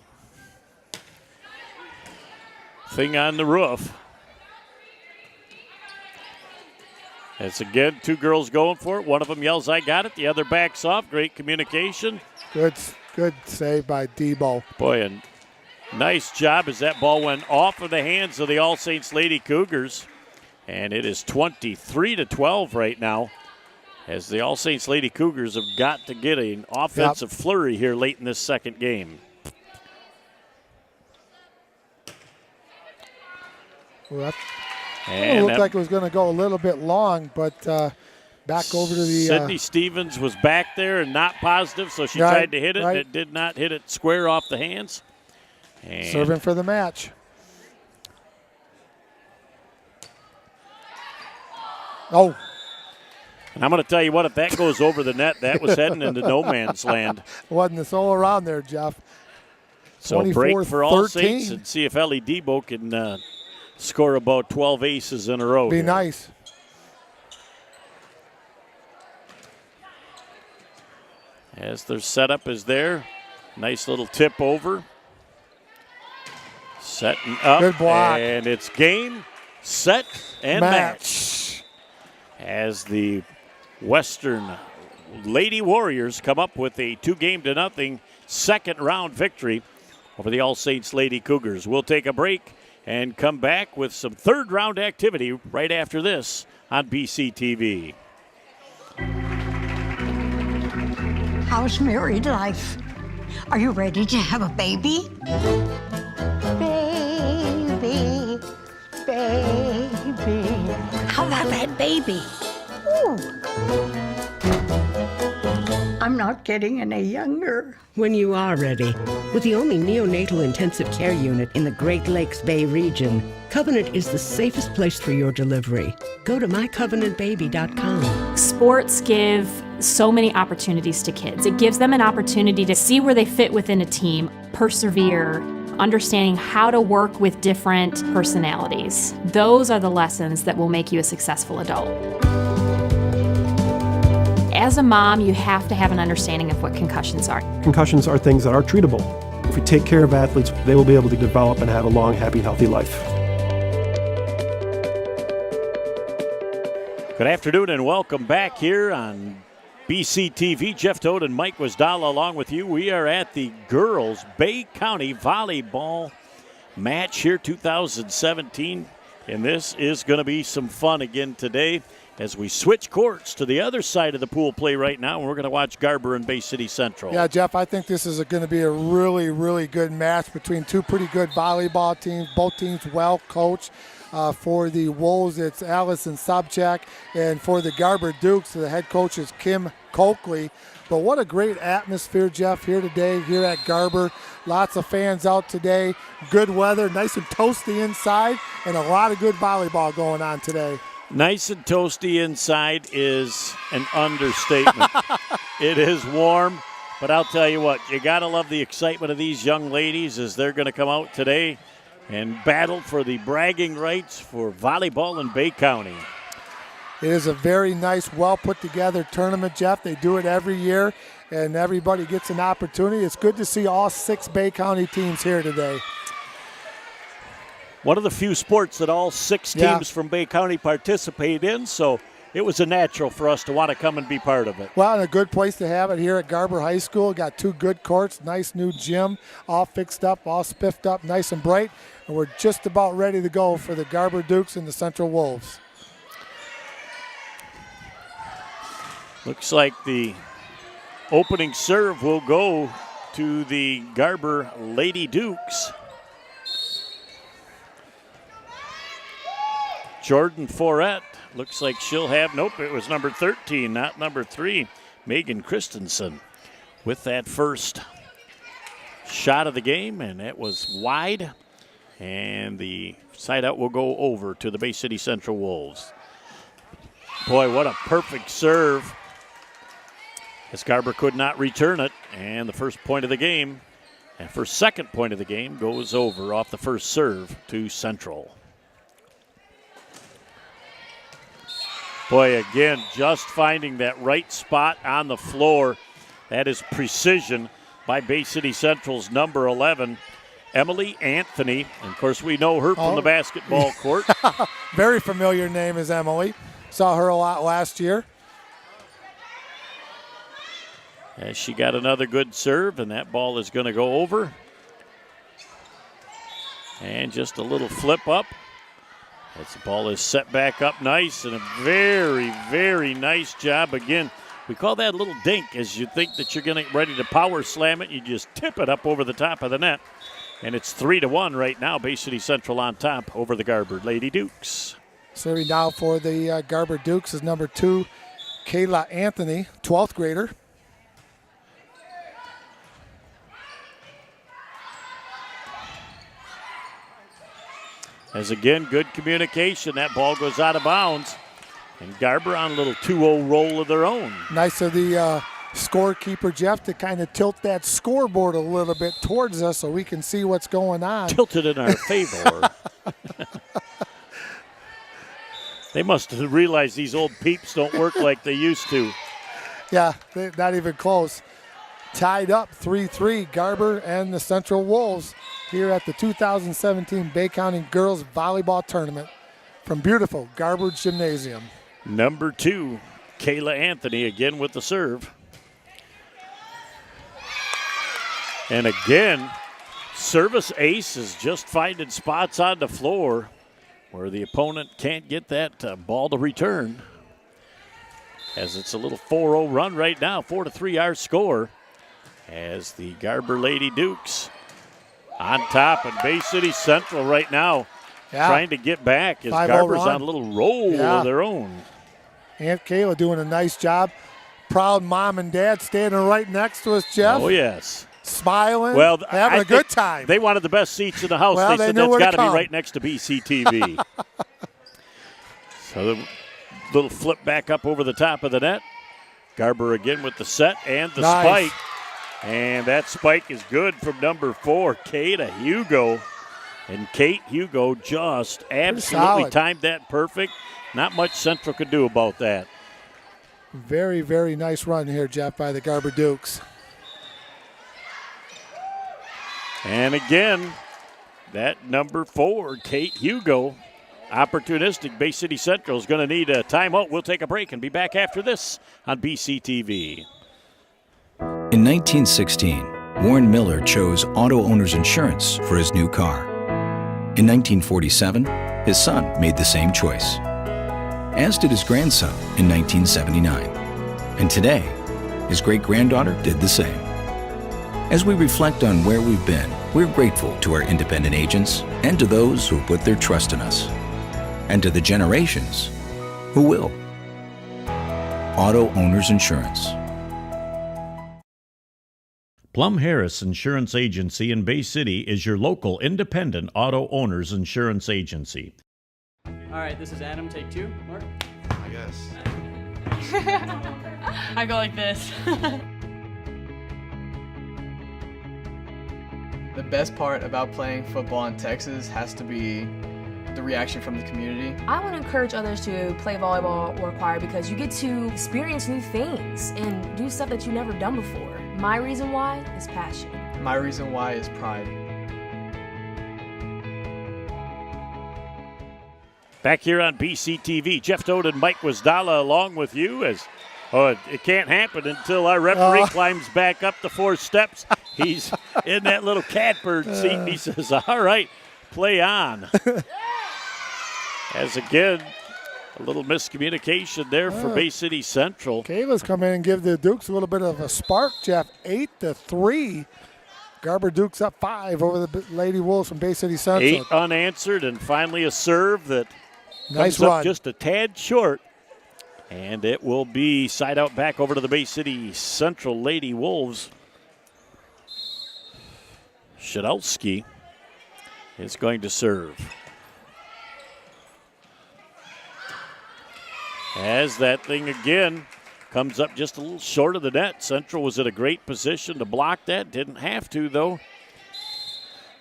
thing on the roof. It's again 2 girls going for it. One of them yells, "I got it." The other backs off. Great communication. Good save by Debo. Boy, and nice job as that ball went off of the hands of the All Saints Lady Cougars. And it is 23-12 right now, as the All Saints Lady Cougars have got to get an offensive flurry here late in this second game. Well, it looked like it was going to go a little bit long, but back over to the... Sydney Stevens was back there and not positive, so she tried to hit it, and it did not hit it square off the hands. And serving for the match. Oh. And I'm going to tell you what, if that goes over the net, that was heading into no man's land. Wasn't a soul around there, Jeff. So break for All Saints and see if Ellie Debo can score about 12 aces in a row. Be nice. As their setup is there. Nice little tip over. Setting up. Good block. And it's game, set, and match. As the Western Lady Warriors come up with a 2-0 second round victory over the All Saints Lady Cougars. We'll take a break and come back with some third round activity right after this on BCTV. How's married life? Are you ready to have a baby? Baby, baby. How about that baby? Ooh. I'm not getting any younger. When you are ready. With the only neonatal intensive care unit in the Great Lakes Bay region, Covenant is the safest place for your delivery. Go to mycovenantbaby.com. Sports give so many opportunities to kids. It gives them an opportunity to see where they fit within a team, persevere, understanding how to work with different personalities. Those are the lessons that will make you a successful adult. As a mom, you have to have an understanding of what concussions are. Concussions are things that are treatable. If we take care of athletes, they will be able to develop and have a long, happy, healthy life. Good afternoon and welcome back here on BCTV. Jeff Toad and Mike Wasdala along with you. We are at the girls' Bay County volleyball match here 2017. And this is going to be some fun again today as we switch courts to the other side of the pool play right now. And we're going to watch Garber and Bay City Central. Yeah, Jeff, I think this is going to be a really, really good match between two pretty good volleyball teams. Both teams well coached. For the Wolves, it's Allison Sobchak, and for the Garber Dukes, the head coach is Kim Coakley. But what a great atmosphere, Jeff, here today, here at Garber. Lots of fans out today. Good weather, nice and toasty inside, and a lot of good volleyball going on today. Nice and toasty inside is an understatement. It is warm, but I'll tell you what, you got to love the excitement of these young ladies as they're going to come out today and battle for the bragging rights for volleyball in Bay County. It is a very nice, well-put-together tournament, Jeff. They do it every year, and everybody gets an opportunity. It's good to see all 6 Bay County teams here today. One of the few sports that all 6 teams from Bay County participate in, so it was a natural for us to want to come and be part of it. Well, and a good place to have it here at Garber High School. Got 2 good courts, nice new gym, all fixed up, all spiffed up, nice and bright. And we're just about ready to go for the Garber Dukes and the Central Wolves. Looks like the opening serve will go to the Garber Lady Dukes. Jordan Forette looks like she'll have, nope, it was number 13, not number 3, Megan Christensen, with that first shot of the game, and it was wide, and the side out will go over to the Bay City Central Wolves. Boy, what a perfect serve, as Garber could not return it, and the first point of the game, and first second point of the game goes over off the first serve to Central. Boy, again, just finding that right spot on the floor. That is precision by Bay City Central's number 11, Emily Anthony. And, of course, we know her from the basketball court. Very familiar name is Emily. Saw her a lot last year. As she got another good serve, and that ball is going to go over. And just a little flip up. As the ball is set back up nice, and a very, very nice job. Again, we call that a little dink, as you think that you're getting ready to power slam it. You just tip it up over the top of the net. And it's 3-1 right now. Bay City Central on top over the Garber Lady Dukes. Serving now for the Garber Dukes is number 2, Kayla Anthony, 12th grader. As again, good communication. That ball goes out of bounds. And Garber on a little 2-0 roll of their own. Nice of the scorekeeper, Jeff, to kind of tilt that scoreboard a little bit towards us so we can see what's going on. Tilted in our favor. They must have realized these old peeps don't work like they used to. Yeah, not even close. Tied up 3-3, Garber and the Central Wolves here at the 2017 Bay County Girls Volleyball Tournament from beautiful Garber Gymnasium. Number 2, Kayla Anthony again with the serve. And again, service ace is just finding spots on the floor where the opponent can't get that ball to return. As it's a little 4-0 run right now, 4-3 our score. As the Garber Lady Dukes on top, and Bay City Central right now trying to get back as Garber's on a little roll of their own. Aunt Kayla doing a nice job. Proud mom and dad standing right next to us, Jeff. Oh, yes. Smiling, having I a good time. They wanted the best seats in the house. Well, they said that's got to be right next to BCTV. So the little flip back up over the top of the net. Garber again with the set and the spike. And that spike is good from number 4, Kate Hugo. And Kate Hugo just absolutely timed that perfect. Not much Central could do about that. Very, very nice run here, Jeff, by the Garber Dukes. And again, that number 4, Kate Hugo, opportunistic. Bay City Central is going to need a timeout. We'll take a break and be back after this on BCTV. In 1916, Warren Miller chose Auto Owners Insurance for his new car. In 1947, his son made the same choice, as did his grandson in 1979. And today, his great-granddaughter did the same. As we reflect on where we've been, we're grateful to our independent agents and to those who put their trust in us, and to the generations who will. Auto Owners Insurance. Plum Harris Insurance Agency in Bay City is your local independent auto owners insurance agency. All right, this is Adam. Take 2. Mark? I guess. I go like this. The best part about playing football in Texas has to be the reaction from the community. I want to encourage others to play volleyball or choir because you get to experience new things and do stuff that you've never done before. My reason why is passion. My reason why is pride. Back here on BCTV, Jeff Toad and Mike Wasdala along with you as it can't happen until our referee climbs back up the 4 steps. He's in that little catbird seat and he says, all right, play on. As again, a little miscommunication there for Bay City Central. Kayla's come in and give the Dukes a little bit of a spark, Jeff. 8-3. Garber Dukes up 5 over the Lady Wolves from Bay City Central. 8 unanswered, and finally a serve that nice comes run. Up just a tad short. And it will be side out back over to the Bay City Central Lady Wolves. Shadowski is going to serve. As that thing again comes up just a little short of the net. Central was in a great position to block that. Didn't have to, though.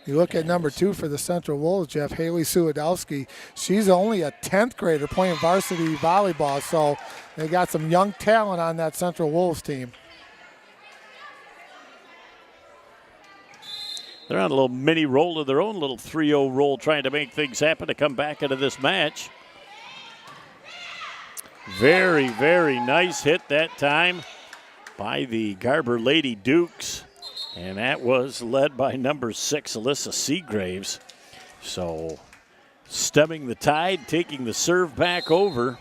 You look at number 2 for the Central Wolves, Jeff, Haley Suwadowski. She's only a 10th grader playing varsity volleyball, so they got some young talent on that Central Wolves team. They're on a little mini roll of their own, little 3-0 roll, trying to make things happen to come back into this match. Very, very nice hit that time by the Garber Lady Dukes. And that was led by number 6, Alyssa Seagraves. So stemming the tide, taking the serve back over.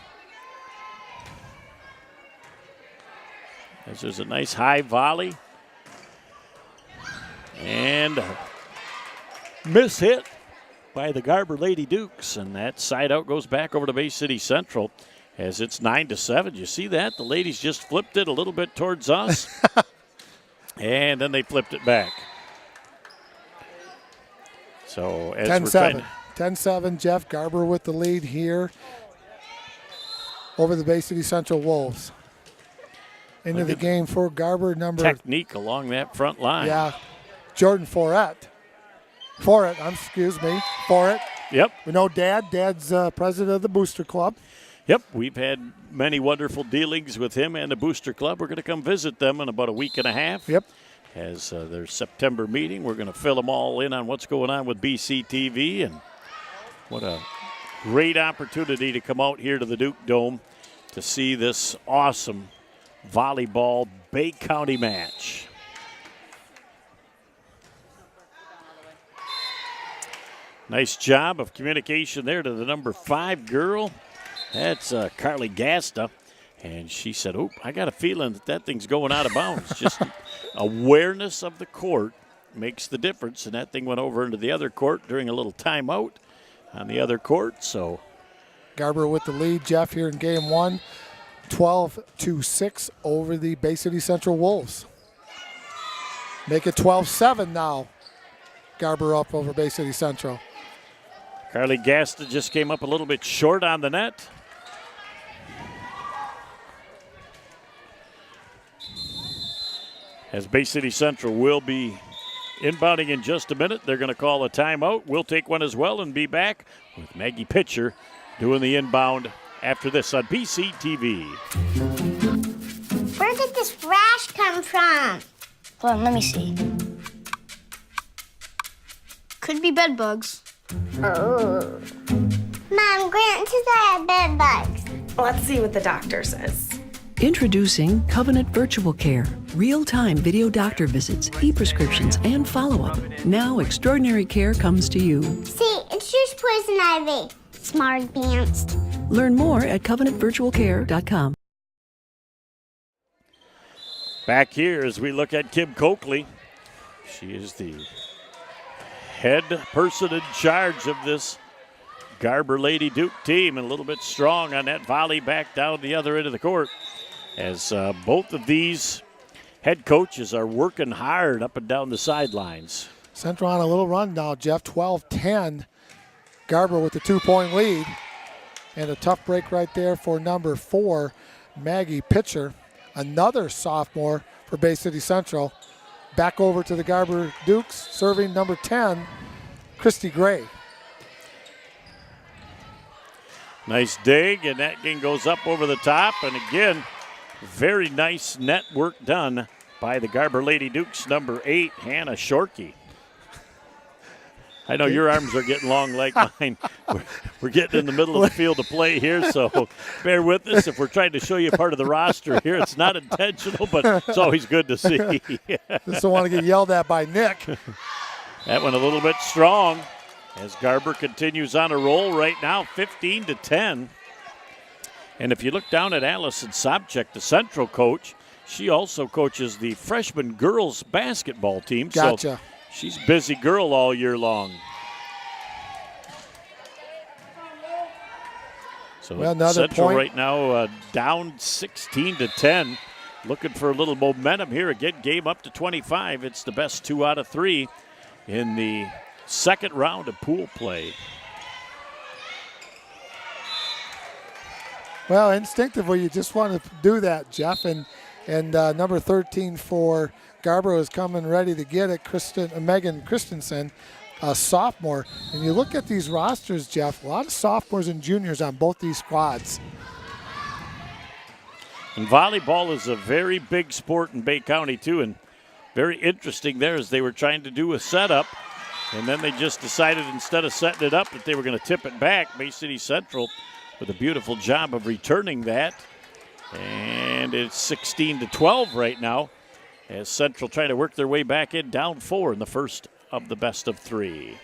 As there's a nice high volley. And a miss hit by the Garber Lady Dukes. And that side out goes back over to Bay City Central. As it's 9-7. You see that? The ladies just flipped it a little bit towards us. And then they flipped it back. So as 10-7. 10-7, Jeff. Garber with the lead here over the Bay City Central Wolves. Into the game for Garber, number... Technique along that front line. Yeah. Jordan Forett. Forett. Yep. We know Dad. Dad's president of the Booster Club. Yep, we've had many wonderful dealings with him and the Booster Club. We're going to come visit them in about a week and a half. Yep. As their September meeting, we're going to fill them all in on what's going on with BCTV. And what a great opportunity to come out here to the Duke Dome to see this awesome volleyball Bay County match. Nice job of communication there to the number 5 girl. That's Carly Gasta. And she said, oh, I got a feeling that thing's going out of bounds. Just awareness of the court makes the difference. And that thing went over into the other court during a little timeout on the other court. So Garber with the lead, Jeff, here in game 1. 12-6 over the Bay City Central Wolves. Make it 12-7 now. Garber up over Bay City Central. Carly Gasta just came up a little bit short on the net. As Bay City Central will be inbounding in just a minute. They're going to call a timeout. We'll take one as well and be back with Maggie Pitcher doing the inbound after this on PCTV. Where did this rash come from? Hold on, let me see. Could be bed bugs. Oh. Mom, Grant says I have bed bugs. Let's see what the doctor says. Introducing Covenant Virtual Care. Real-time video doctor visits, e-prescriptions, and follow-up. Now extraordinary care comes to you. See, it's just poison ivy. Smart advanced. Learn more at covenantvirtualcare.com. Back here as we look at Kim Coakley. She is the head person in charge of this Garber Lady Duke team, and a little bit strong on that volley back down the other end of the court. As both of these head coaches are working hard up and down the sidelines. Central on a little run now, Jeff, 12-10. Garber with the 2-point lead. And a tough break right there for number 4, Maggie Pitcher. Another sophomore for Bay City Central. Back over to the Garber Dukes, serving number 10, Christy Gray. Nice dig, and that game goes up over the top. And again, very nice net work done by the Garber Lady Dukes, number 8, Hannah Shorkey. I know your arms are getting long like mine. We're getting in the middle of the field of play here, so bear with us if we're trying to show you part of the roster here. It's not intentional, but it's always good to see. Just don't want to get yelled at by Nick. That one a little bit strong as Garber continues on a roll right now, 15-10. And if you look down at Allison Sobchak, the Central coach, she also coaches the freshman girls basketball team. Gotcha. So she's a busy girl all year long. So well, another Central point. right now down 16-10. Looking for a little momentum here. Again, game up to 25. It's the best 2 out of 3 in the second round of pool play. Well, instinctively, you just want to do that, Jeff. And number 13 for Garber is coming ready to get it. Megan Christensen, a sophomore. And you look at these rosters, Jeff, a lot of sophomores and juniors on both these squads. And volleyball is a very big sport in Bay County, too. And very interesting there as they were trying to do a setup. And then they just decided instead of setting it up that they were going to tip it back. Bay City Central with a beautiful job of returning that. And it's 16-12 right now as Central trying to work their way back in, down 4 in the first of the best of 3.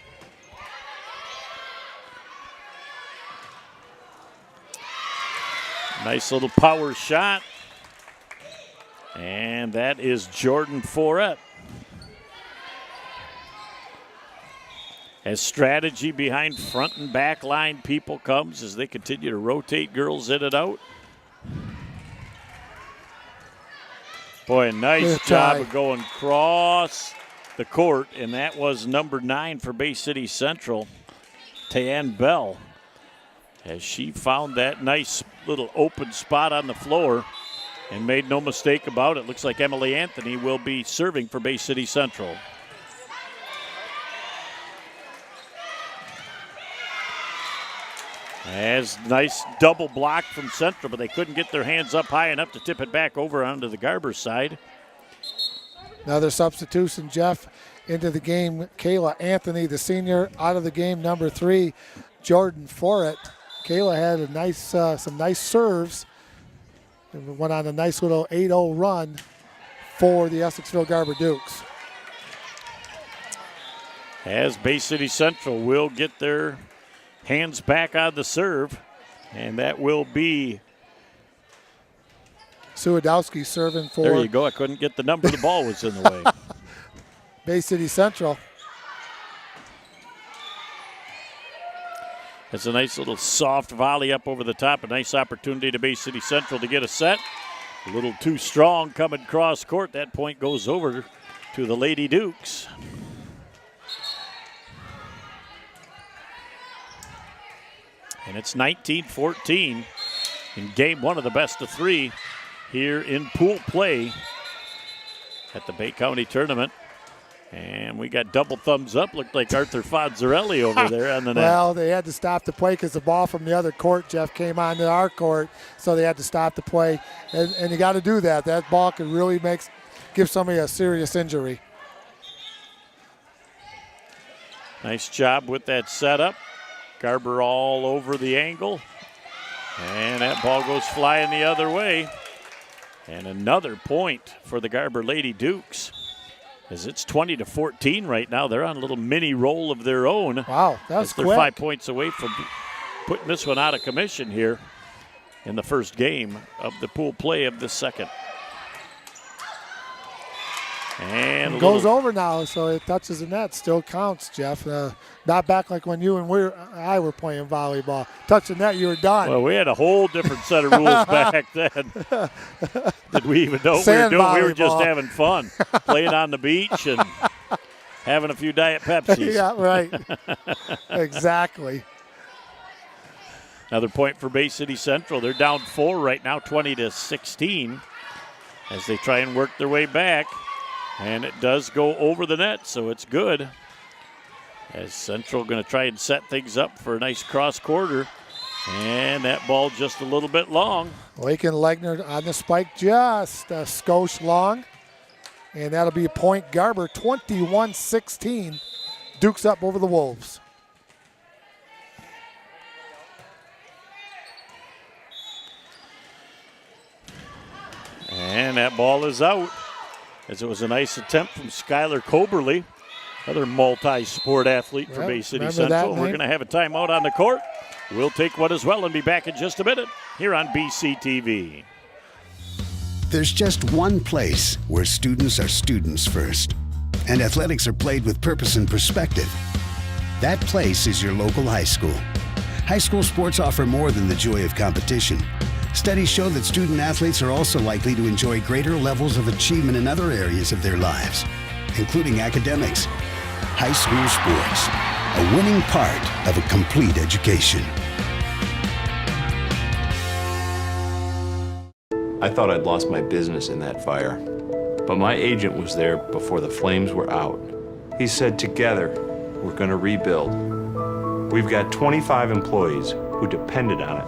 Nice little power shot. And that is Jordan Forret. As strategy behind front and back line people comes as they continue to rotate girls in and out. Boy, a nice job of going across the court, and that was number 9 for Bay City Central, Tayan Bell, as she found that nice little open spot on the floor and made no mistake about it. Looks like Emily Anthony will be serving for Bay City Central. As nice double block from Central, but they couldn't get their hands up high enough to tip it back over onto the Garber side. Another substitution, Jeff, into the game. Kayla Anthony, the senior, out of the game. Number 3, Jordan Forret. Kayla had a nice, some nice serves. And went on a nice little 8-0 run for the Essexville Garber Dukes. as Bay City Central will get their hands back on the serve, and that will be Suwadowski serving for. There you go. I couldn't get the number. The ball was in the way. Bay City Central. It's a nice little soft volley up over the top. A nice opportunity to Bay City Central to get a set. A little too strong coming cross court. That point goes over to the Lady Dukes. And it's 19-14 in game one of the best of three here in pool play at the Bay County Tournament. And we got double thumbs up. Looked like Arthur Fonzarelli over there on the net. Well, they had to stop the play because the ball from the other court, Jeff, came onto our court, so they had to stop the play. And you got to do that. That ball could really give somebody a serious injury. Nice job with that setup. Garber all over the angle. And that ball goes flying the other way. And another point for the Garber Lady Dukes. As it's 20-14 right now. They're on a little mini roll of their own. Wow, that's quick. They're 5 points away from putting this one out of commission here in the first game of the pool play of the second. And it goes over now, so it touches the net. Still counts, Jeff. Not back like when you and I were playing volleyball. Touch the net, you were done. Well, we had a whole different set of rules back then. Did we even know what we were doing? Volleyball. We were just having fun, playing on the beach and having a few Diet Pepsis. Yeah, right. Exactly. Another point for Bay City Central. They're down 4 right now, 20-16, as they try and work their way back. And it does go over the net, so it's good. As Central going to try and set things up for a nice cross quarter. And that ball just a little bit long. Lakin Legner on the spike, just a skosh long. And that'll be a point. Garber, 21-16. Dukes up over the Wolves. And that ball is out. As it was a nice attempt from Skylar Coberly, another multi-sport athlete for Bay City Central. We're going to have a timeout on the court. We'll take one as well and be back in just a minute here on BCTV. There's just one place where students are students first, and athletics are played with purpose and perspective. That place is your local high school. High school sports offer more than the joy of competition. Studies show that student athletes are also likely to enjoy greater levels of achievement in other areas of their lives, including academics. High school sports, a winning part of a complete education. I thought I'd lost my business in that fire, but my agent was there before the flames were out. He said, together, we're going to rebuild. We've got 25 employees who depended on it.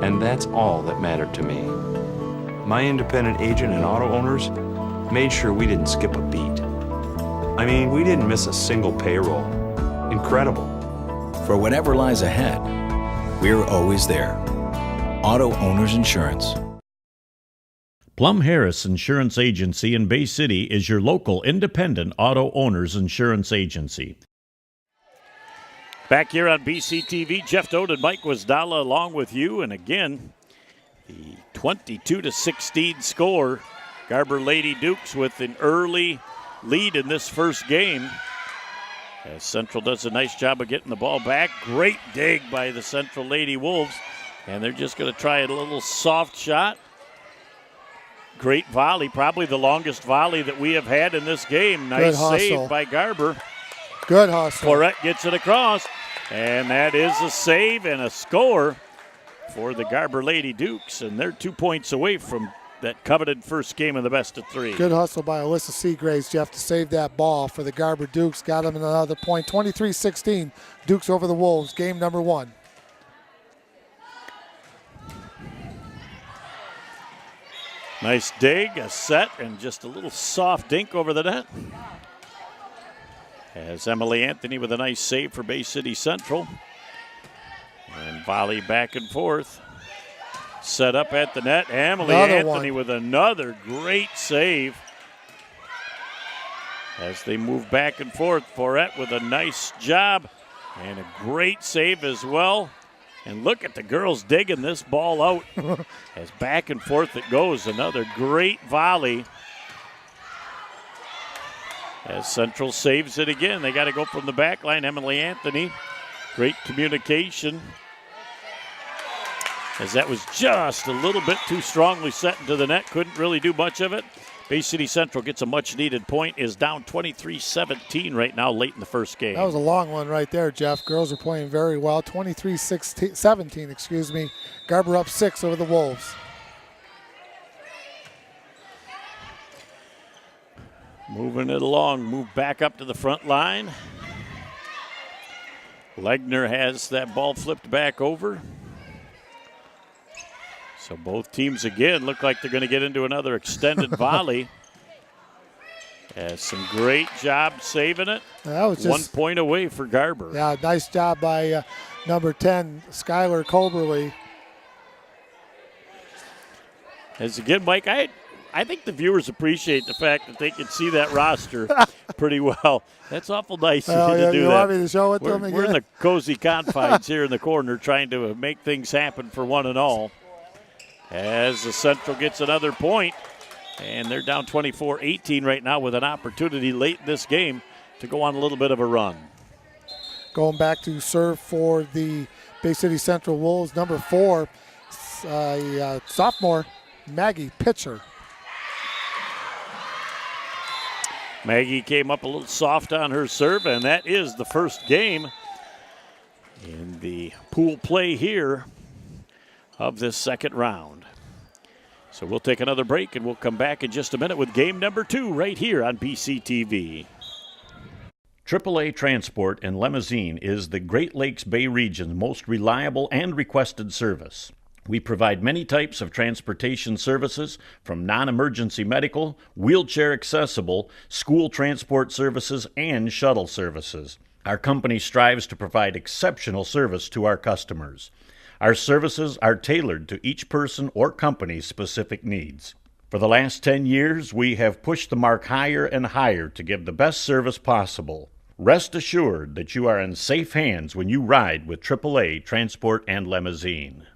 And that's all that mattered to me. My independent agent and auto owners made sure we didn't skip a beat. I mean, we didn't miss a single payroll. Incredible. For whatever lies ahead, we're always there. Auto Owners Insurance. Plum Harris Insurance Agency in Bay City is your local independent auto owners insurance agency. Back here on BCTV, Jeff Dodd and Mike Wasdala along with you. And again, the 22-16 score. Garber Lady Dukes with an early lead in this first game. As Central does a nice job of getting the ball back. Great dig by the Central Lady Wolves. And they're just going to try a little soft shot. Great volley, probably the longest volley that we have had in this game. Nice save by Garber. Good hustle. Correct gets it across. And that is a save and a score for the Garber Lady Dukes. And they're 2 points away from that coveted first game of the best of three. Good hustle by Alyssa Seagraves, Jeff, to save that ball for the Garber Dukes. Got them another point. 23-16. Dukes over the Wolves. Game number 1. Nice dig, a set, and just a little soft dink over the net. As Emily Anthony with a nice save for Bay City Central. And volley back and forth. Set up at the net. Emily Anthony with another great save. as they move back and forth. Forret with a nice job and a great save as well. And look at the girls digging this ball out as back and forth it goes. Another great volley as Central saves it again. They got to go from the back line. Emily Anthony, great communication, as that was just a little bit too strongly set into the net. Couldn't really do much of it. Bay City Central gets a much-needed point, is down 23-17 right now late in the first game. That was a long one right there, Jeff. Girls are playing very well. 23-17, excuse me. Garber up 6 over the Wolves. Moving it along, move back up to the front line. Legner has that ball flipped back over. So both teams again look like they're going to get into another extended volley. Some great job saving it. That was just 1 point away for Garber. Yeah, nice job by number 10, Skylar Coberly. As again, Mike, I think the viewers appreciate the fact that they can see that roster pretty well. That's awful nice of you to do you that. Want me to show it to them again? We're in the cozy confines here in the corner trying to make things happen for one and all. As the Central gets another point, and they're down 24-18 right now with an opportunity late in this game to go on a little bit of a run. Going back to serve for the Bay City Central Wolves, number 4, sophomore Maggie Pitcher. Maggie came up a little soft on her serve, and that is the first game in the pool play here of this second round. So we'll take another break, and we'll come back in just a minute with game number 2 right here on BCTV. AAA Transport and Limousine is the Great Lakes Bay region's most reliable and requested service. We provide many types of transportation services, from non-emergency medical, wheelchair accessible, school transport services, and shuttle services. Our company strives to provide exceptional service to our customers. Our services are tailored to each person or company's specific needs. For the last 10 years, we have pushed the mark higher and higher to give the best service possible. Rest assured that you are in safe hands when you ride with AAA Transport and Limousine.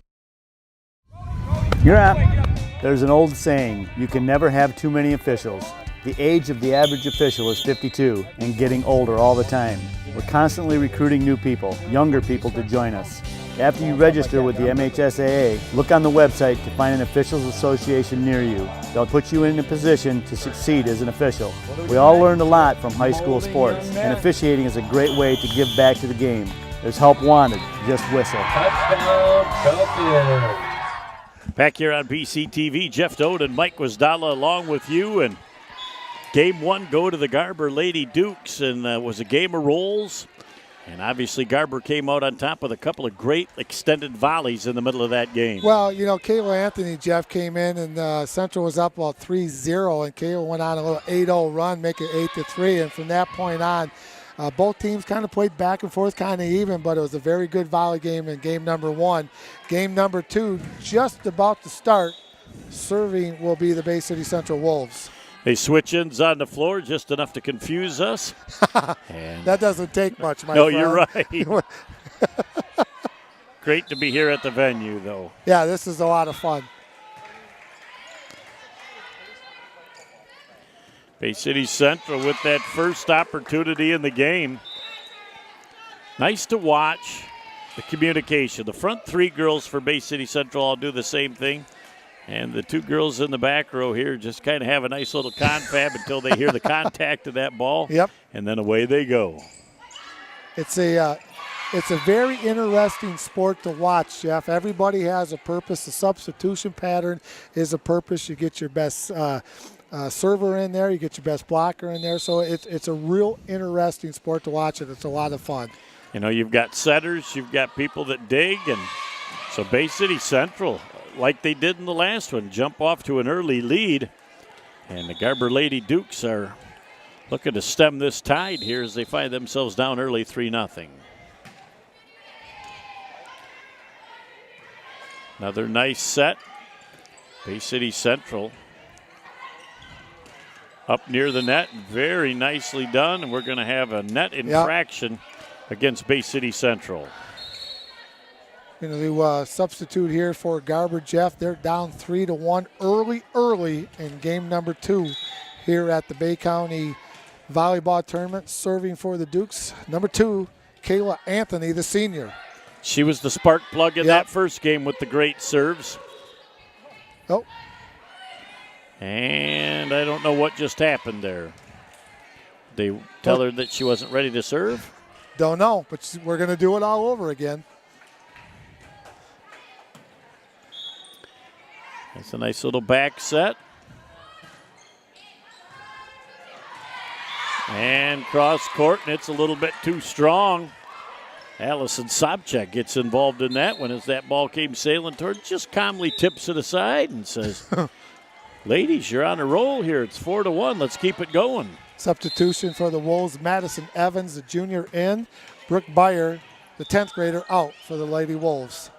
You're up. There's an old saying, you can never have too many officials. The age of the average official is 52 and getting older all the time. We're constantly recruiting new people, younger people to join us. After you register with the MHSAA, look on the website to find an officials association near you. They'll put you in a position to succeed as an official. We all learned a lot from high school sports, and officiating is a great way to give back to the game. There's help wanted, just whistle. Touchdown, Champions! Back here on BCTV, Jeff Doad and Mike Wasdala along with you, and game 1 go to the Garber Lady Dukes, and was a game of rolls. And obviously Garber came out on top with a couple of great extended volleys in the middle of that game. Well, you know, Kayla Anthony, Jeff, came in, and Central was up about 3-0, and Kayla went on a little 8-0 run, make it 8-3, and from that point on, both teams kind of played back and forth, kind of even, but it was a very good volley game in game number 1. Game number 2, just about to start. Serving will be the Bay City Central Wolves. They switch ends on the floor, just enough to confuse us. That doesn't take much, my no, friend. You're right. Great to be here at the venue, though. Yeah, this is a lot of fun. Bay City Central with that first opportunity in the game. Nice to watch the communication. The front 3 girls for Bay City Central all do the same thing. And the 2 girls in the back row here just kind of have a nice little confab until they hear the contact of that ball. Yep. And then away they go. It's a very interesting sport to watch, Jeff. Everybody has a purpose. The substitution pattern is a purpose. You get your best server in there. You get your best blocker in there. So it's a real interesting sport to watch, and it's a lot of fun. You know, you've got setters. You've got people that dig. And so Bay City Central, like they did in the last one, jump off to an early lead. And the Garber Lady Dukes are looking to stem this tide here as they find themselves down early 3-0. Another nice set. Bay City Central up near the net. Very nicely done. And we're going to have a net infraction against Bay City Central. Going to do substitute here for Garber Jeff. They're down 3-1 early in game number 2 here at the Bay County Volleyball Tournament. Serving for the Dukes, number 2, Kayla Anthony, the senior. She was the spark plug in that first game with the great serves. Oh. And I don't know what just happened there. They tell her that she wasn't ready to serve? Don't know, but we're going to do it all over again. That's a nice little back set. And cross court, and it's a little bit too strong. Allison Sobchak gets involved in that one as that ball came sailing toward, just calmly tips it aside and says, ladies, you're on a roll here. It's 4-1. Let's keep it going. Substitution for the Wolves, Madison Evans, the junior, in. Brooke Byer, the 10th grader, out for the Lady Wolves.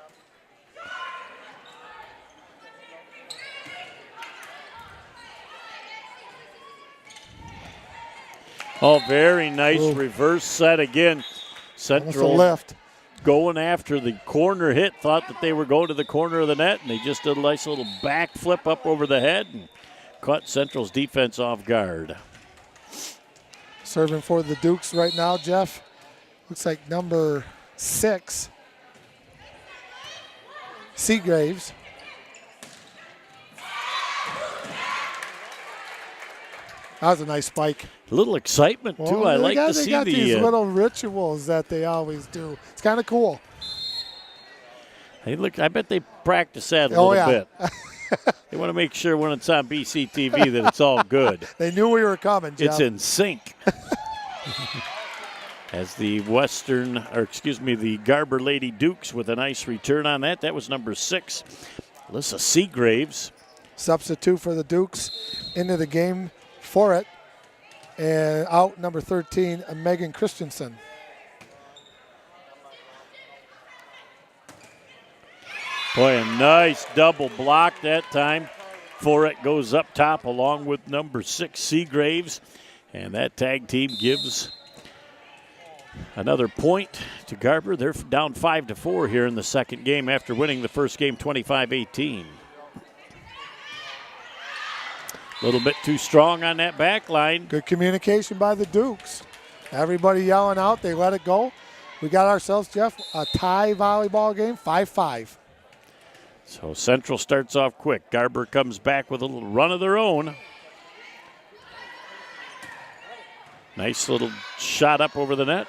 Oh, very nice reverse set again. Central left. Going after the corner hit, thought that they were going to the corner of the net, and they just did a nice little back flip up over the head and caught Central's defense off guard. Serving for the Dukes right now, Jeff. Looks like number 6, Seagraves. That was a nice spike. A little excitement, too. I like to see they got these little rituals that they always do. It's kind of cool. Hey, look, I bet they practice that a little bit. They want to make sure when it's on BCTV that it's all good. They knew we were coming, Jeff. It's in sync. As the the Garber Lady Dukes with a nice return on that. That was number 6, Alyssa Seagraves. Substitute for the Dukes into the game for it. And out number 13, Megan Christensen. Boy, a nice double block that time. For it goes up top along with number 6, Seagraves. And that tag team gives another point to Garber. They're down 5-4 here in the second game after winning the first game 25-18. A little bit too strong on that back line. Good communication by the Dukes. Everybody yelling out. They let it go. We got ourselves, Jeff, a tie volleyball game, 5-5. So Central starts off quick. Garber comes back with a little run of their own. Nice little shot up over the net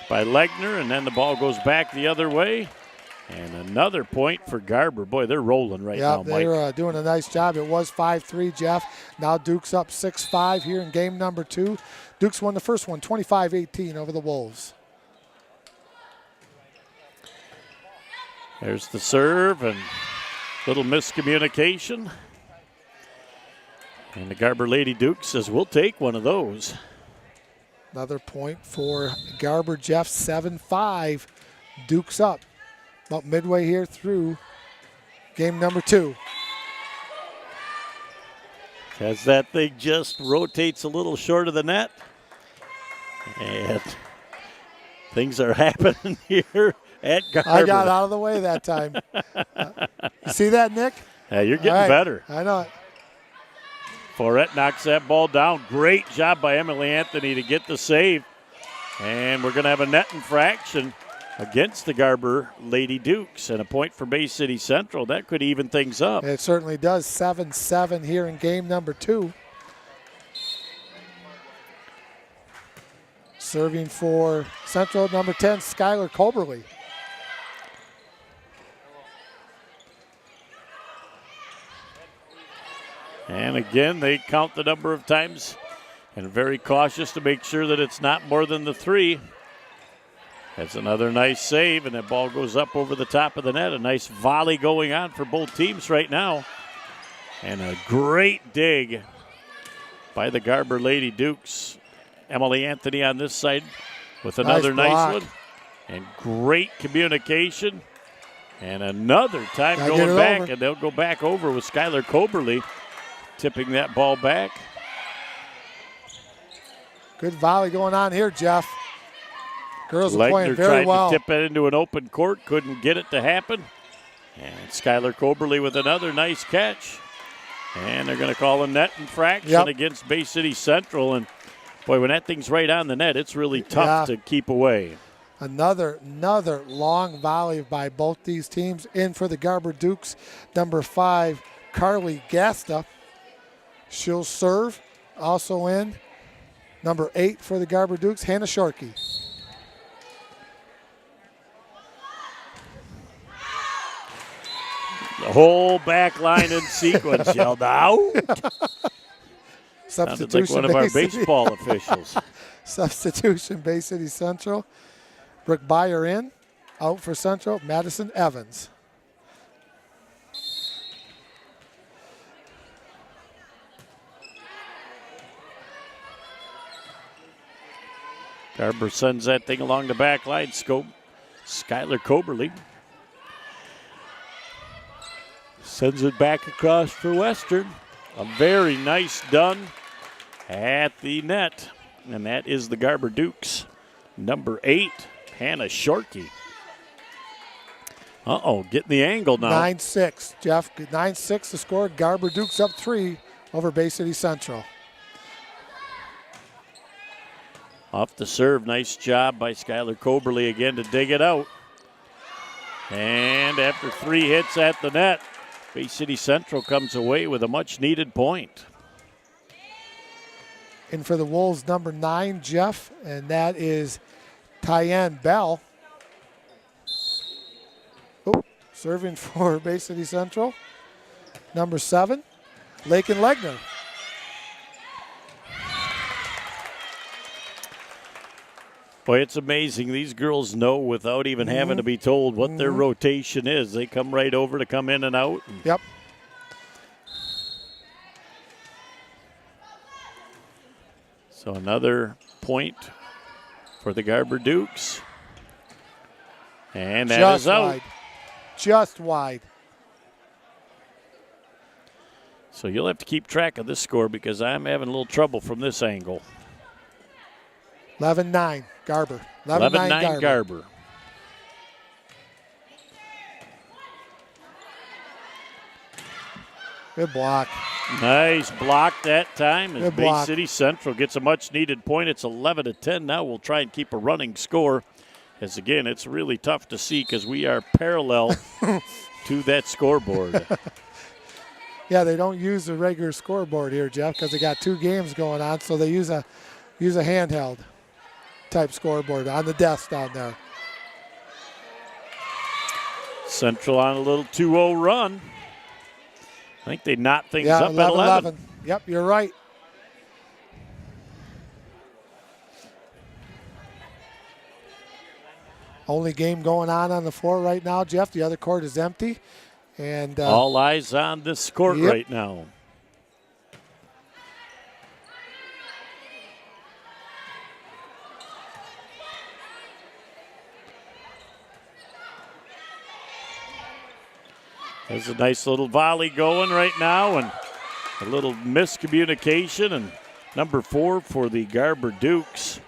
by Legner, and then the ball goes back the other way. And another point for Garber. Boy, they're rolling right now, Mike. They're doing a nice job. It was 5-3, Jeff. Now Dukes up 6-5 here in game number 2. Dukes won the first one, 25-18 over the Wolves. There's the serve and little miscommunication. And the Garber Lady Dukes says, we'll take one of those. Another point for Garber, Jeff, 7-5. Dukes up. About midway here through game number 2. As that thing just rotates a little short of the net. And things are happening here at Garber. I got out of the way that time. You see that, Nick? Yeah, you're getting better. I know it. Forret knocks that ball down. Great job by Emily Anthony to get the save. And we're going to have a net infraction against the Garber Lady Dukes, and a point for Bay City Central. That could even things up. It certainly does. 7-7 here in game number 2. Serving for Central, number 10, Skylar Coberly. And again, they count the number of times and are very cautious to make sure that it's not more than the 3. That's another nice save, and that ball goes up over the top of the net. A nice volley going on for both teams right now. And a great dig by the Garber Lady Dukes. Emily Anthony on this side with another nice one. And great communication. And another time going back, and they'll go back over with Skylar Coberly tipping that ball back. Good volley going on here, Jeff. Girls are playing Legner very tried well. to tip it into an open court, couldn't get it to happen. And Skylar Coberly with another nice catch. And they're going to call a net infraction against Bay City Central. And, boy, when that thing's right on the net, it's really tough to keep away. Another long volley by both these teams. In for the Garber Dukes, number 5, Carly Gasta. She'll serve. Also in, number 8 for the Garber Dukes, Hannah Shorkey. The whole back line in sequence yelled out. Sounded like one of our baseball officials. Substitution, Bay City Central. Brooke Byer in. Out for Central, Madison Evans. Garber sends that thing along the back line. Skylar Coberly sends it back across for Western. A very nice done at the net. And that is the Garber Dukes. Number 8, Hannah Shorkey. Getting the angle now. 9-6, Jeff. 9-6 the score. Garber Dukes up 3 over Bay City Central. Off the serve, nice job by Skylar Coberly again to dig it out. And after 3 hits at the net, Bay City Central comes away with a much-needed point. In for the Wolves, number 9, Jeff, and that is Tyann Bell. Serving for Bay City Central. Number 7, Lakin Legner. Boy, it's amazing. These girls know without even having to be told what their rotation is. They come right over to come in and out. Yep. So another point for the Garber Dukes. And that is out. Wide. Just wide. So you'll have to keep track of this score because I'm having a little trouble from this angle. 11-9, Garber. 11-9 Garber. Good block. Nice block that time as Good Bay block. City Central gets a much-needed point. It's 11-10 now. We'll try and keep a running score. As, again, it's really tough to see because we are parallel to that scoreboard. Yeah, they don't use the regular scoreboard here, Jeff, because they got 2 games going on, so they use a handheld type scoreboard on the desk down there. Central on a little 2-0 run. I think they knot things up 11, at 11. Yep, you're right. Only game going on the floor right now, Jeff. The other court is empty. And all eyes on this court right now. There's a nice little volley going right now and a little miscommunication. And number 4 for the Garber Dukes.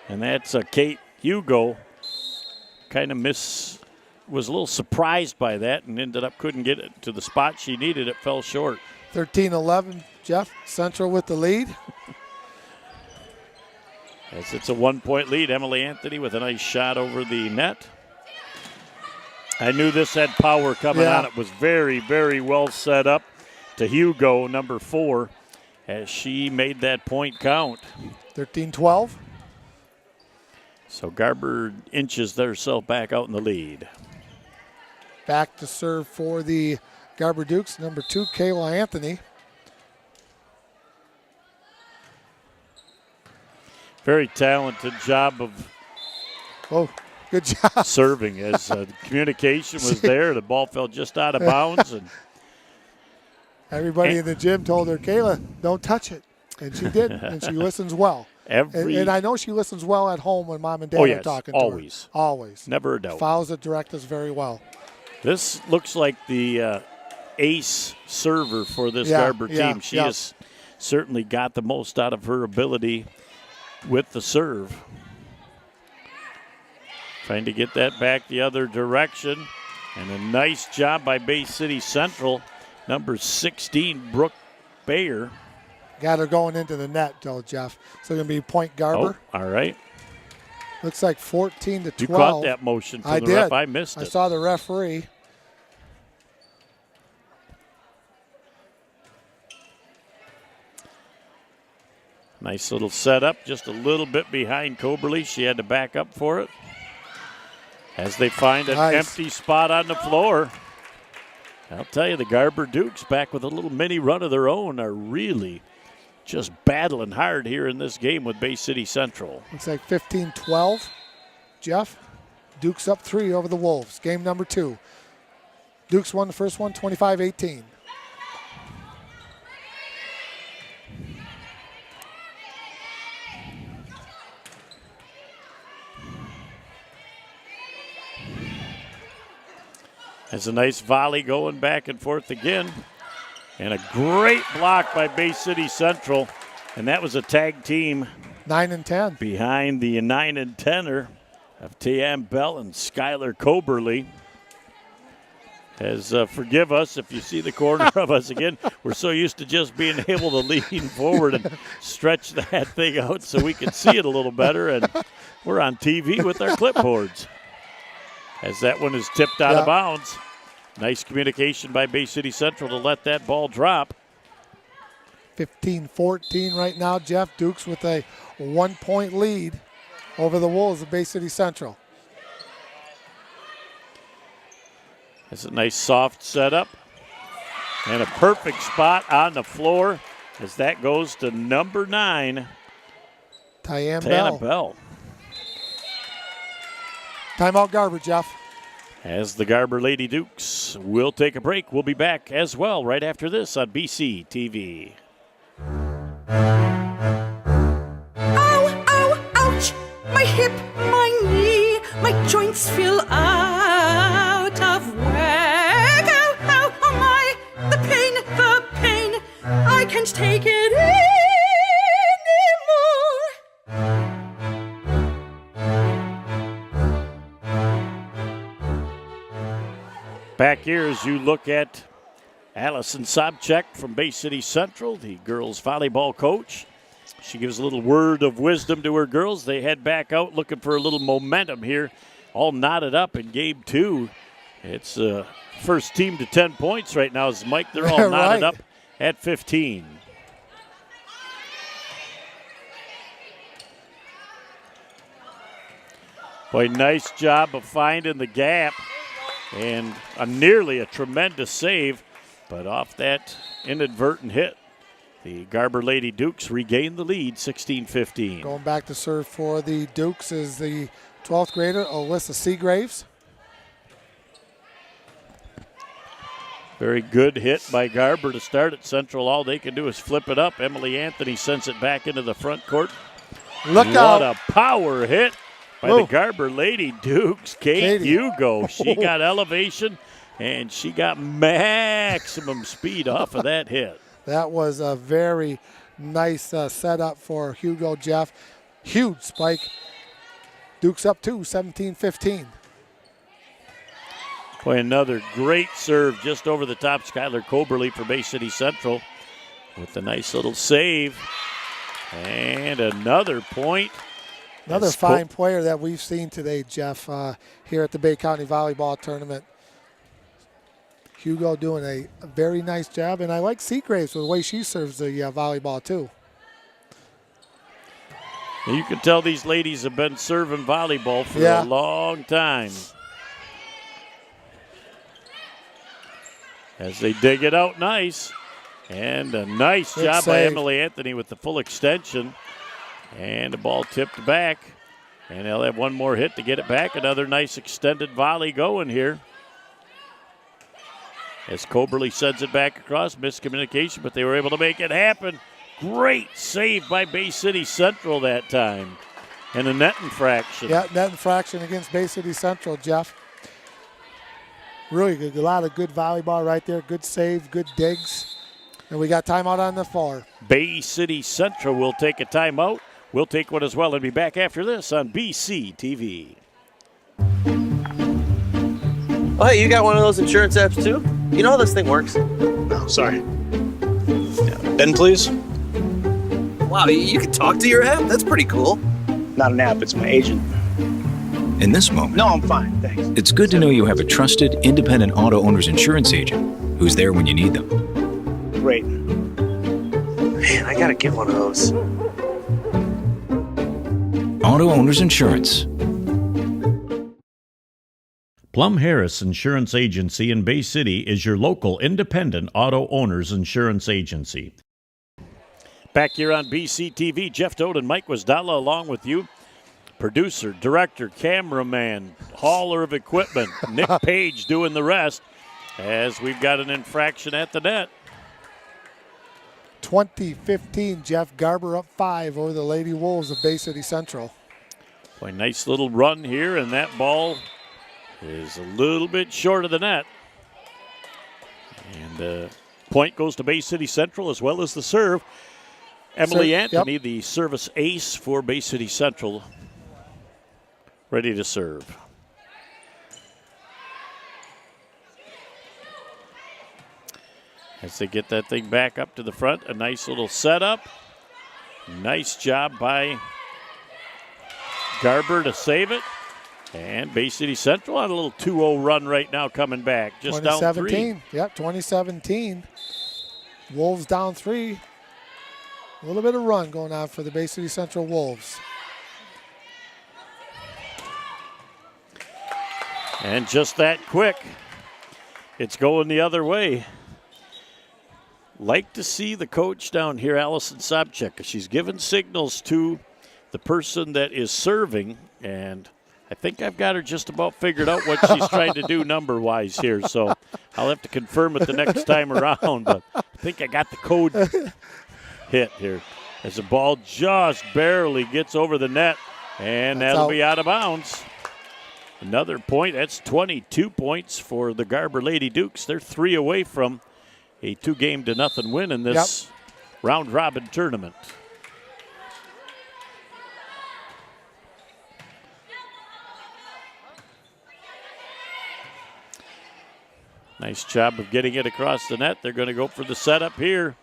And that's Kate Hugo. Kind of was a little surprised by that and ended up couldn't get it to the spot she needed. It fell short. 13-11, Jeff. Central with the lead. As it's a 1-point lead, Emily Anthony with a nice shot over the net. I knew this had power coming on. It was very, very well set up to Hugo, number 4, as she made that point count. 13-12. So Garber inches herself back out in the lead. Back to serve for the Garber Dukes, number 2, Kayla Anthony. Very talented job of good job serving as the communication was there. The ball fell just out of bounds. And everybody in the gym told her, Kayla, don't touch it. And she did, and she listens well. And I know she listens well at home when mom and dad are talking to her. Always. Never a doubt. Follows the directives very well. This looks like the ace server for this Garber team. She has certainly got the most out of her ability with the serve. Trying to get that back the other direction. And a nice job by Bay City Central. Number 16, Brooke Bayer. Got her going into the net, though, Jeff. So going to be point Garber. Oh, all right. Looks like 14 to 12. You caught that motion from the ref. I missed it. I saw the referee. Nice little setup, just a little bit behind Coberly. She had to back up for it. As they find an empty spot on the floor. I'll tell you, the Garber Dukes, back with a little mini run of their own, are really just battling hard here in this game with Bay City Central. Looks like 15-12. Jeff, Dukes up 3 over the Wolves. Game number 2. Dukes won the first one, 25-18. There's a nice volley going back and forth again. And a great block by Bay City Central. And that was a tag team. 9 and 10. Behind the 9 and 10er of Tiam Bell and Skylar Coberly. As forgive us if you see the corner of us again. We're so used to just being able to lean forward and stretch that thing out so we can see it a little better. And we're on TV with our clipboards. As that one is tipped out of bounds. Nice communication by Bay City Central to let that ball drop. 15-14 right now, Jeff. Dukes with a 1-point lead over the Wolves of Bay City Central. It's a nice soft setup. And a perfect spot on the floor as that goes to number 9, Tiana Bell. Timeout Garber, Jeff. As the Garber Lady Dukes will take a break. We'll be back as well right after this on BC TV. Ow, ow, ouch! My hip, my knee, my joints feel out of whack. Ow, ow, oh my, the pain, I can't take it anymore. Back here as you look at Allison Sobchak from Bay City Central, the girls volleyball coach. She gives a little word of wisdom to her girls. They head back out looking for a little momentum here. All knotted up in game 2. It's first team to 10 points right now. As Mike, they're all knotted up at 15. Boy, nice job of finding the gap. And nearly a tremendous save, but off that inadvertent hit, the Garber Lady Dukes regain the lead, 16-15. Going back to serve for the Dukes is the 12th grader, Alyssa Seagraves. Very good hit by Garber to start at Central. All they can do is flip it up. Emily Anthony sends it back into the front court. Look out. What a power hit by the Garber Lady Dukes. Kate Hugo. She got elevation, and she got maximum speed off of that hit. That was a very nice setup for Hugo, Jeff. Huge spike. Dukes up 2, 17-15. Boy, another great serve just over the top. Skylar Coberly for Bay City Central with a nice little save. And another point. Another fine player that we've seen today, Jeff, here at the Bay County Volleyball Tournament. Hugo doing a very nice job, and I like Seagraves with the way she serves the volleyball, too. You can tell these ladies have been serving volleyball for a long time. As they dig it out nice. And a nice job by Emily Anthony with the full extension. And the ball tipped back. And they'll have one more hit to get it back. Another nice extended volley going here. As Coberly sends it back across. Miscommunication, but they were able to make it happen. Great save by Bay City Central that time. And a net infraction. Yeah, net infraction against Bay City Central, Jeff. Really good. A lot of good volleyball right there. Good save, good digs. And we got timeout on the floor. Bay City Central will take a timeout. We'll take one as well and be back after this on BC TV. Oh, hey, you got one of those insurance apps too? You know how this thing works? No, sorry. Ben, please. Wow, you can talk to your app? That's pretty cool. Not an app, it's my agent. In this moment, No, I'm fine, thanks. it's good to know you have a trusted, independent auto owner's insurance agent who's there when you need them. Great. Man, I gotta get one of those. Auto Owners Insurance. Plum Harris Insurance Agency in Bay City is your local independent auto owners insurance agency. Back here on BC TV, Jeff Doden and Mike Wasdala along with you. Producer, director, cameraman, hauler of equipment, Nick Page doing the rest as we've got an infraction at the net. 20-15, Jeff Garber up 5 over the Lady Wolves of Bay City Central. Boy, nice little run here, and that ball is a little bit short of the net. And point goes to Bay City Central as well as the serve. Emily Anthony, the service ace for Bay City Central, ready to serve. As they get that thing back up to the front, a nice little setup. Nice job by Garber to save it. And Bay City Central on a little 2-0 run right now coming back. Just down 3. Yep, 2017. Wolves down 3. A little bit of run going on for the Bay City Central Wolves. And just that quick, it's going the other way. Like to see the coach down here, Allison Sobchak. She's given signals to the person that is serving, and I think I've got her just about figured out what she's trying to do number-wise here, so I'll have to confirm it the next time around, but I think I got the code hit here as the ball just barely gets over the net, and that'll be out of bounds. Another point. That's 22 points for the Garber Lady Dukes. They're 3 away from a 2-0 win in this round-robin tournament. Nice job of getting it across the net. They're going to go for the setup here.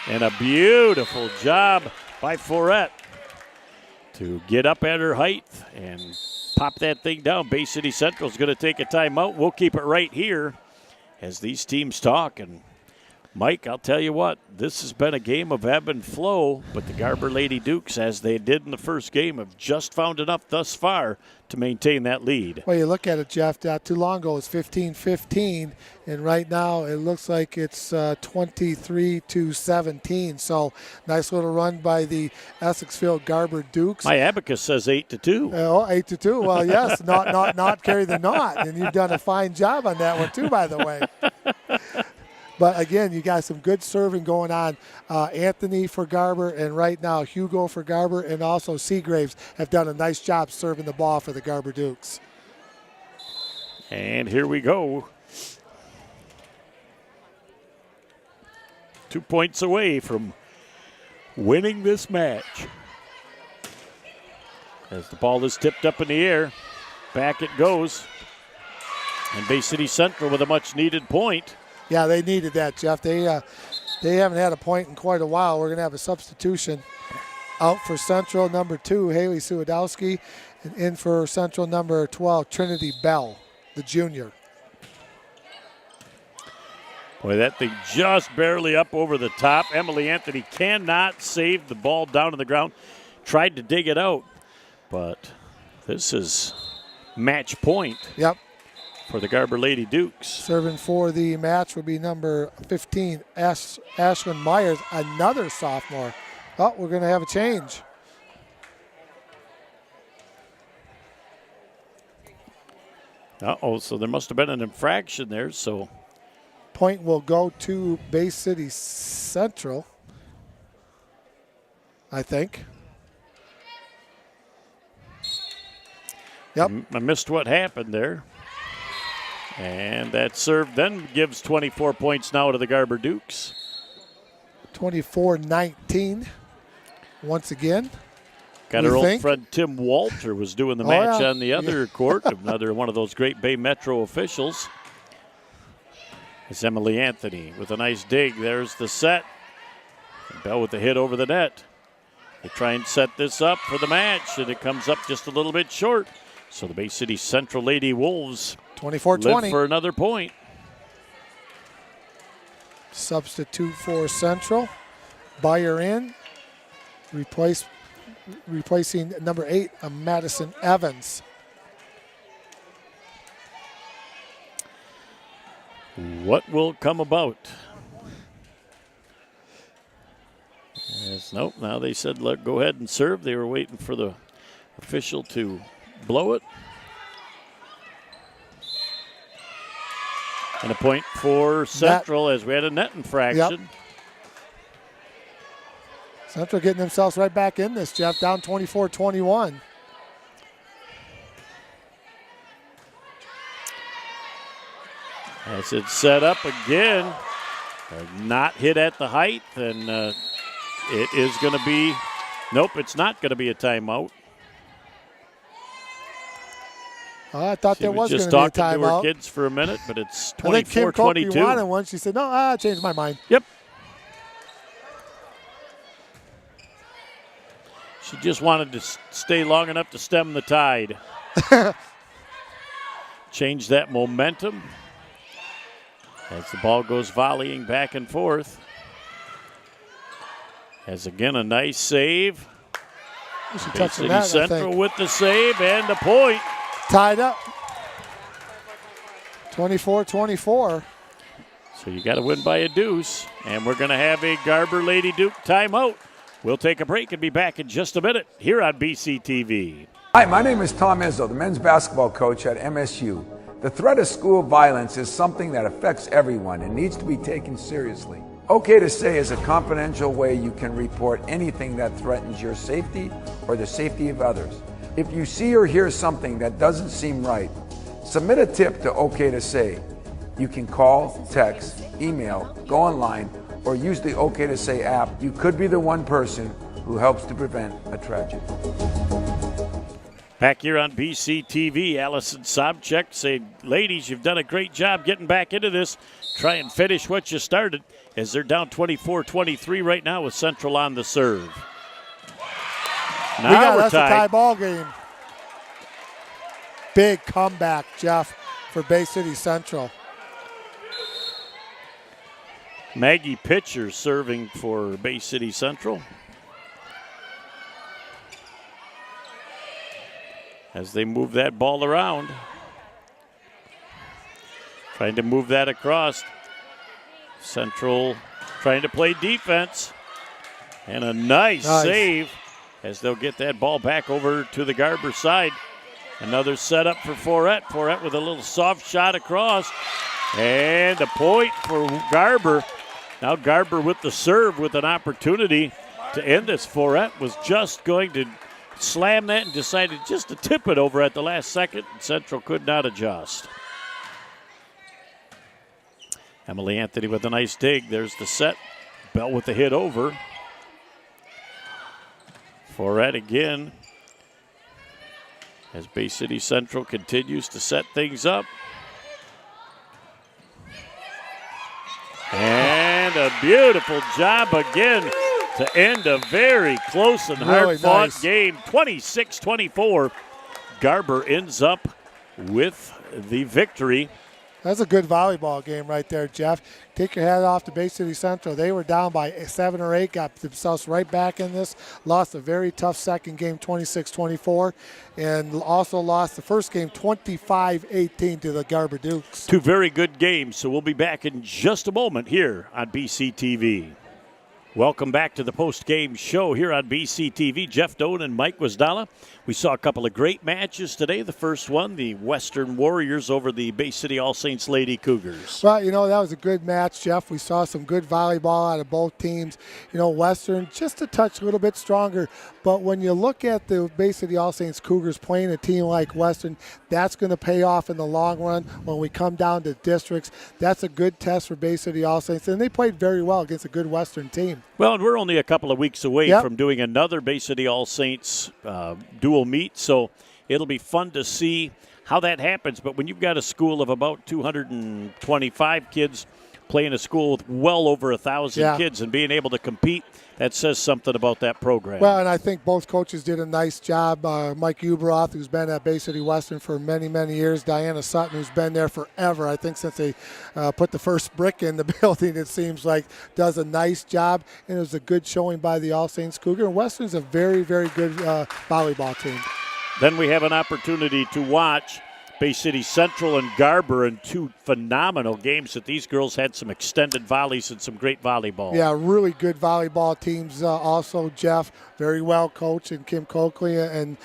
And a beautiful job by Forette to get up at her height and pop that thing down. Bay City Central is going to take a timeout. We'll keep it right here as these teams talk. And Mike, I'll tell you what, this has been a game of ebb and flow, but the Garber Lady Dukes, as they did in the first game, have just found enough thus far to maintain that lead. Well, you look at it, Jeff, not too long ago it was 15-15, and right now it looks like it's 23-17. So nice little run by the Essexfield Garber Dukes. My abacus says 8-2. Oh, 8-2. Well, yes, not carry the knot, and you've done a fine job on that one too, by the way. But again, you got some good serving going on. Anthony for Garber, and right now Hugo for Garber, and also Seagraves have done a nice job serving the ball for the Garber Dukes. And here we go. 2 points away from winning this match. As the ball is tipped up in the air, back it goes. And Bay City Central with a much-needed point. Yeah, they needed that, Jeff. They haven't had a point in quite a while. We're going to have a substitution out for Central, number 2, Haley Suwadowski, and in for Central, number 12, Trinity Bell, the junior. Boy, that thing just barely up over the top. Emily Anthony cannot save the ball down to the ground. Tried to dig it out, but this is match point. Yep. For the Garber Lady Dukes. Serving for the match would be number 15, Ashlyn Myers, another sophomore. Oh, we're going to have a change. Uh-oh, so there must have been an infraction there, so. Point will go to Bay City Central, I think. Yep. I missed what happened there. And that serve then gives 24 points now to the Garber Dukes. 24-19 once again. Got our old friend Tim Walter was doing the match on the other court, another one of those great Bay Metro officials. It's Emily Anthony with a nice dig. There's the set. Bell with the hit over the net. They try and set this up for the match, and it comes up just a little bit short. So the Bay City Central Lady Wolves 24-20 live for another point. Substitute for Central. Buyer in. Replacing number 8, Madison Evans. What will come about? Nope, now they said go ahead and serve. They were waiting for the official to blow it. And a point for Central as we had a net infraction. Yep. Central getting themselves right back in this, Jeff, down 24-21. As it's set up again, not hit at the height, and it is going to be, nope, it's not going to be a timeout. I thought there was going to be a timeout. Just talking to her kids for a minute, but it's 24-22. I think Kim Koke wanted one. She said, no, I changed my mind. Yep. She just wanted to stay long enough to stem the tide. Change that momentum as the ball goes volleying back and forth. As again a nice save. Bay City Central with the save and the point. Tied up. 24-24. So you got to win by a deuce. And we're going to have a Garber Lady Duke timeout. We'll take a break and be back in just a minute here on BCTV. Hi, my name is Tom Izzo, the men's basketball coach at MSU. The threat of school violence is something that affects everyone and needs to be taken seriously. Okay to Say is a confidential way you can report anything that threatens your safety or the safety of others. If you see or hear something that doesn't seem right, submit a tip to OK to Say. You can call, text, email, go online, or use the OK to Say app. You could be the one person who helps to prevent a tragedy. Back here on BCTV, Allison Sobchak saying, ladies, you've done a great job getting back into this. Try and finish what you started, as they're down 24-23 right now with Central on the serve. Now we're that's tied. A tie ball game. Big comeback, Jeff, for Bay City Central. Maggie Pitcher serving for Bay City Central. As they move that ball around. Trying to move that across. Central trying to play defense. And a nice save as they'll get that ball back over to the Garber side. Another setup for Forret. Forret with a little soft shot across. And a point for Garber. Now Garber with the serve with an opportunity to end this. Forret was just going to slam that and decided just to tip it over at the last second. Central could not adjust. Emily Anthony with a nice dig. There's the set. Bell with the hit over. Forret again. As Bay City Central continues to set things up. And a beautiful job again to end a very close and hard-fought game. 26-24. Garber ends up with the victory. That's a good volleyball game right there, Jeff. Take your hat off to Bay City Central. They were down by 7 or 8, got themselves right back in this, lost a very tough second game, 26-24, and also lost the first game, 25-18 to the Garber Dukes. Two very good games, so we'll be back in just a moment here on BCTV. Welcome back to the post-game show here on BCTV. Jeff Doan and Mike Wisdala. We saw a couple of great matches today. The first one, the Western Warriors over the Bay City All Saints Lady Cougars. Well, that was a good match, Jeff. We saw some good volleyball out of both teams. Western just a touch a little bit stronger. But when you look at the Bay City All Saints Cougars playing a team like Western, that's going to pay off in the long run when we come down to districts. That's a good test for Bay City All Saints, and they played very well against a good Western team. Well, and we're only a couple of weeks away from doing another Bay City All Saints dual meet, so it'll be fun to see how that happens. But when you've got a school of about 225 kids playing a school with well over 1,000 kids and being able to compete, that says something about that program. Well, and I think both coaches did a nice job. Mike Ubroth, who's been at Bay City Western for many, many years. Diana Sutton, who's been there forever. I think since they put the first brick in the building, it seems like, does a nice job. And it was a good showing by the All Saints Cougar. And Western's a very, very good volleyball team. Then we have an opportunity to watch Bay City Central and Garber in two phenomenal games that these girls had some extended volleys and some great volleyball. Yeah, really good volleyball teams also, Jeff. Very well coached, and Kim Coakley and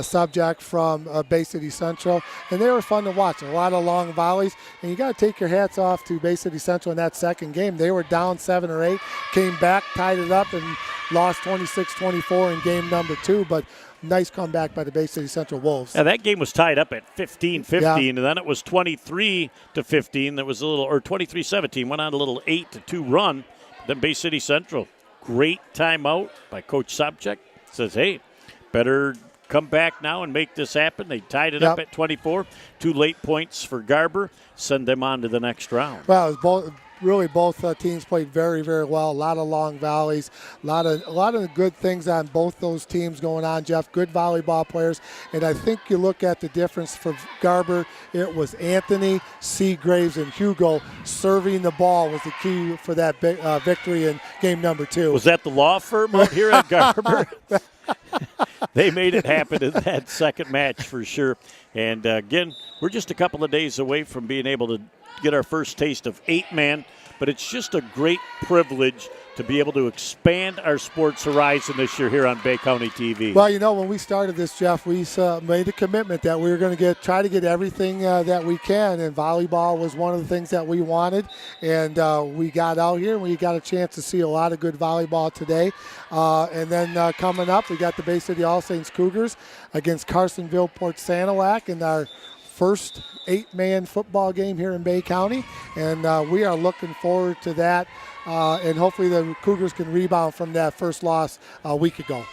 Subject from Bay City Central. And they were fun to watch. A lot of long volleys. And you got to take your hats off to Bay City Central in that second game. They were down 7 or 8, came back, tied it up, and lost 26-24 in game number 2. But nice comeback by the Bay City Central Wolves. Yeah, that game was tied up at 15-15, and then it was 23-15. That was a little, or 23-17. Went on a little 8-2 run. Then Bay City Central, great timeout by Coach Subject. Says, hey, better come back now and make this happen. They tied it up at 24. 2 late points for Garber. Send them on to the next round. Well, it was both teams played very, very well. A lot of long volleys, a lot of good things on both those teams going on, Jeff. Good volleyball players. And I think you look at the difference for Garber, it was Anthony, Seagraves, and Hugo serving the ball was the key for that victory in game number 2. Was that the law firm out here at Garber? They made it happen in that second match for sure. And again, we're just a couple of days away from being able to get our first taste of 8-man, but it's just a great privilege to be able to expand our sports horizon this year here on Bay County TV. Well, when we started this, Jeff, we made a commitment that we were going to try to get everything that we can, and volleyball was one of the things that we wanted, and we got out here and we got a chance to see a lot of good volleyball today. And then coming up, we got the Bay City All Saints Cougars against Carsonville Port Sanilac in our first 8-man football game here in Bay County, and we are looking forward to that, and hopefully the Cougars can rebound from that first loss a week ago.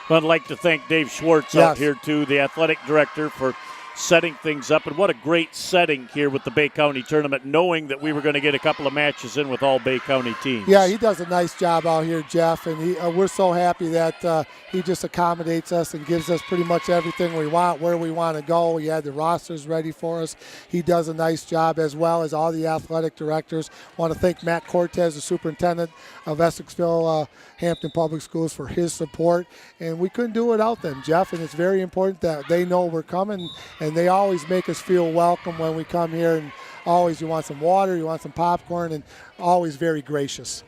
I'd like to thank Dave Schwartz out here, too, the athletic director, for setting things up. And what a great setting here with the Bay County tournament, knowing that we were going to get a couple of matches in with all Bay County teams. Yeah, he does a nice job out here, Jeff, and we're so happy that he just accommodates us and gives us pretty much everything we want, where we want to go. He had the rosters ready for us. He does a nice job, as well as all the athletic directors. Want to thank Matt Cortez, the superintendent of Essexville Hampton Public Schools, for his support, and we couldn't do it without them, Jeff, and it's very important that they know we're coming, and they always make us feel welcome when we come here, and always you want some water, you want some popcorn, and always very gracious.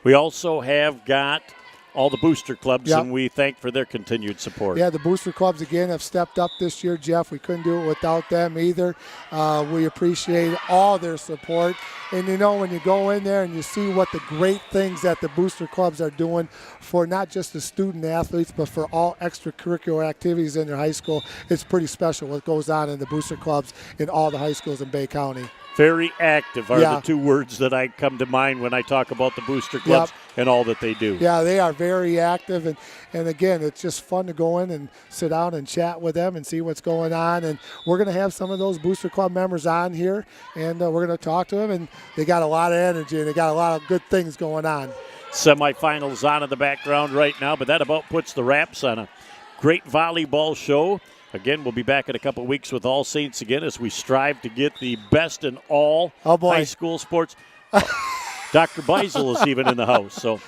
We also have got all the booster clubs, and we thank for their continued support. Yeah, the booster clubs, again, have stepped up this year, Jeff. We couldn't do it without them either. We appreciate all their support. And, when you go in there and you see what the great things that the booster clubs are doing for not just the student athletes, but for all extracurricular activities in their high school, it's pretty special what goes on in the booster clubs in all the high schools in Bay County. Very active are the two words that I come to mind when I talk about the booster clubs and all that they do. Yeah, they are very active. And again, it's just fun to go in and sit down and chat with them and see what's going on. And we're going to have some of those booster club members on here, and we're going to talk to them. And they got a lot of energy, and they got a lot of good things going on. Semifinals on in the background right now, but that about puts the wraps on a great volleyball show. Again, we'll be back in a couple of weeks with All Saints again as we strive to get the best in all high school sports. Dr. Beisel is even in the house, so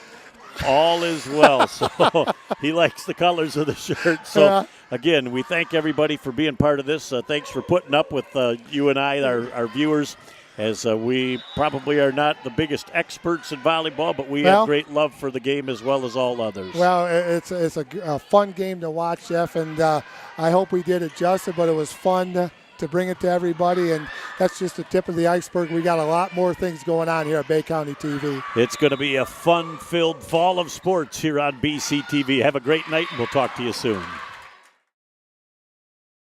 all is well. So he likes the colors of the shirt. So, again, we thank everybody for being part of this. Thanks for putting up with you and I, our viewers. as we probably are not the biggest experts in volleyball, but we Well, have great love for the game as well as all others. Well, it's a fun game to watch, Jeff, and I hope we did it justice, but it was fun to bring it to everybody, and that's just the tip of the iceberg. We got a lot more things going on here at Bay County TV. It's going to be a fun-filled fall of sports here on BCTV. Have a great night, and we'll talk to you soon.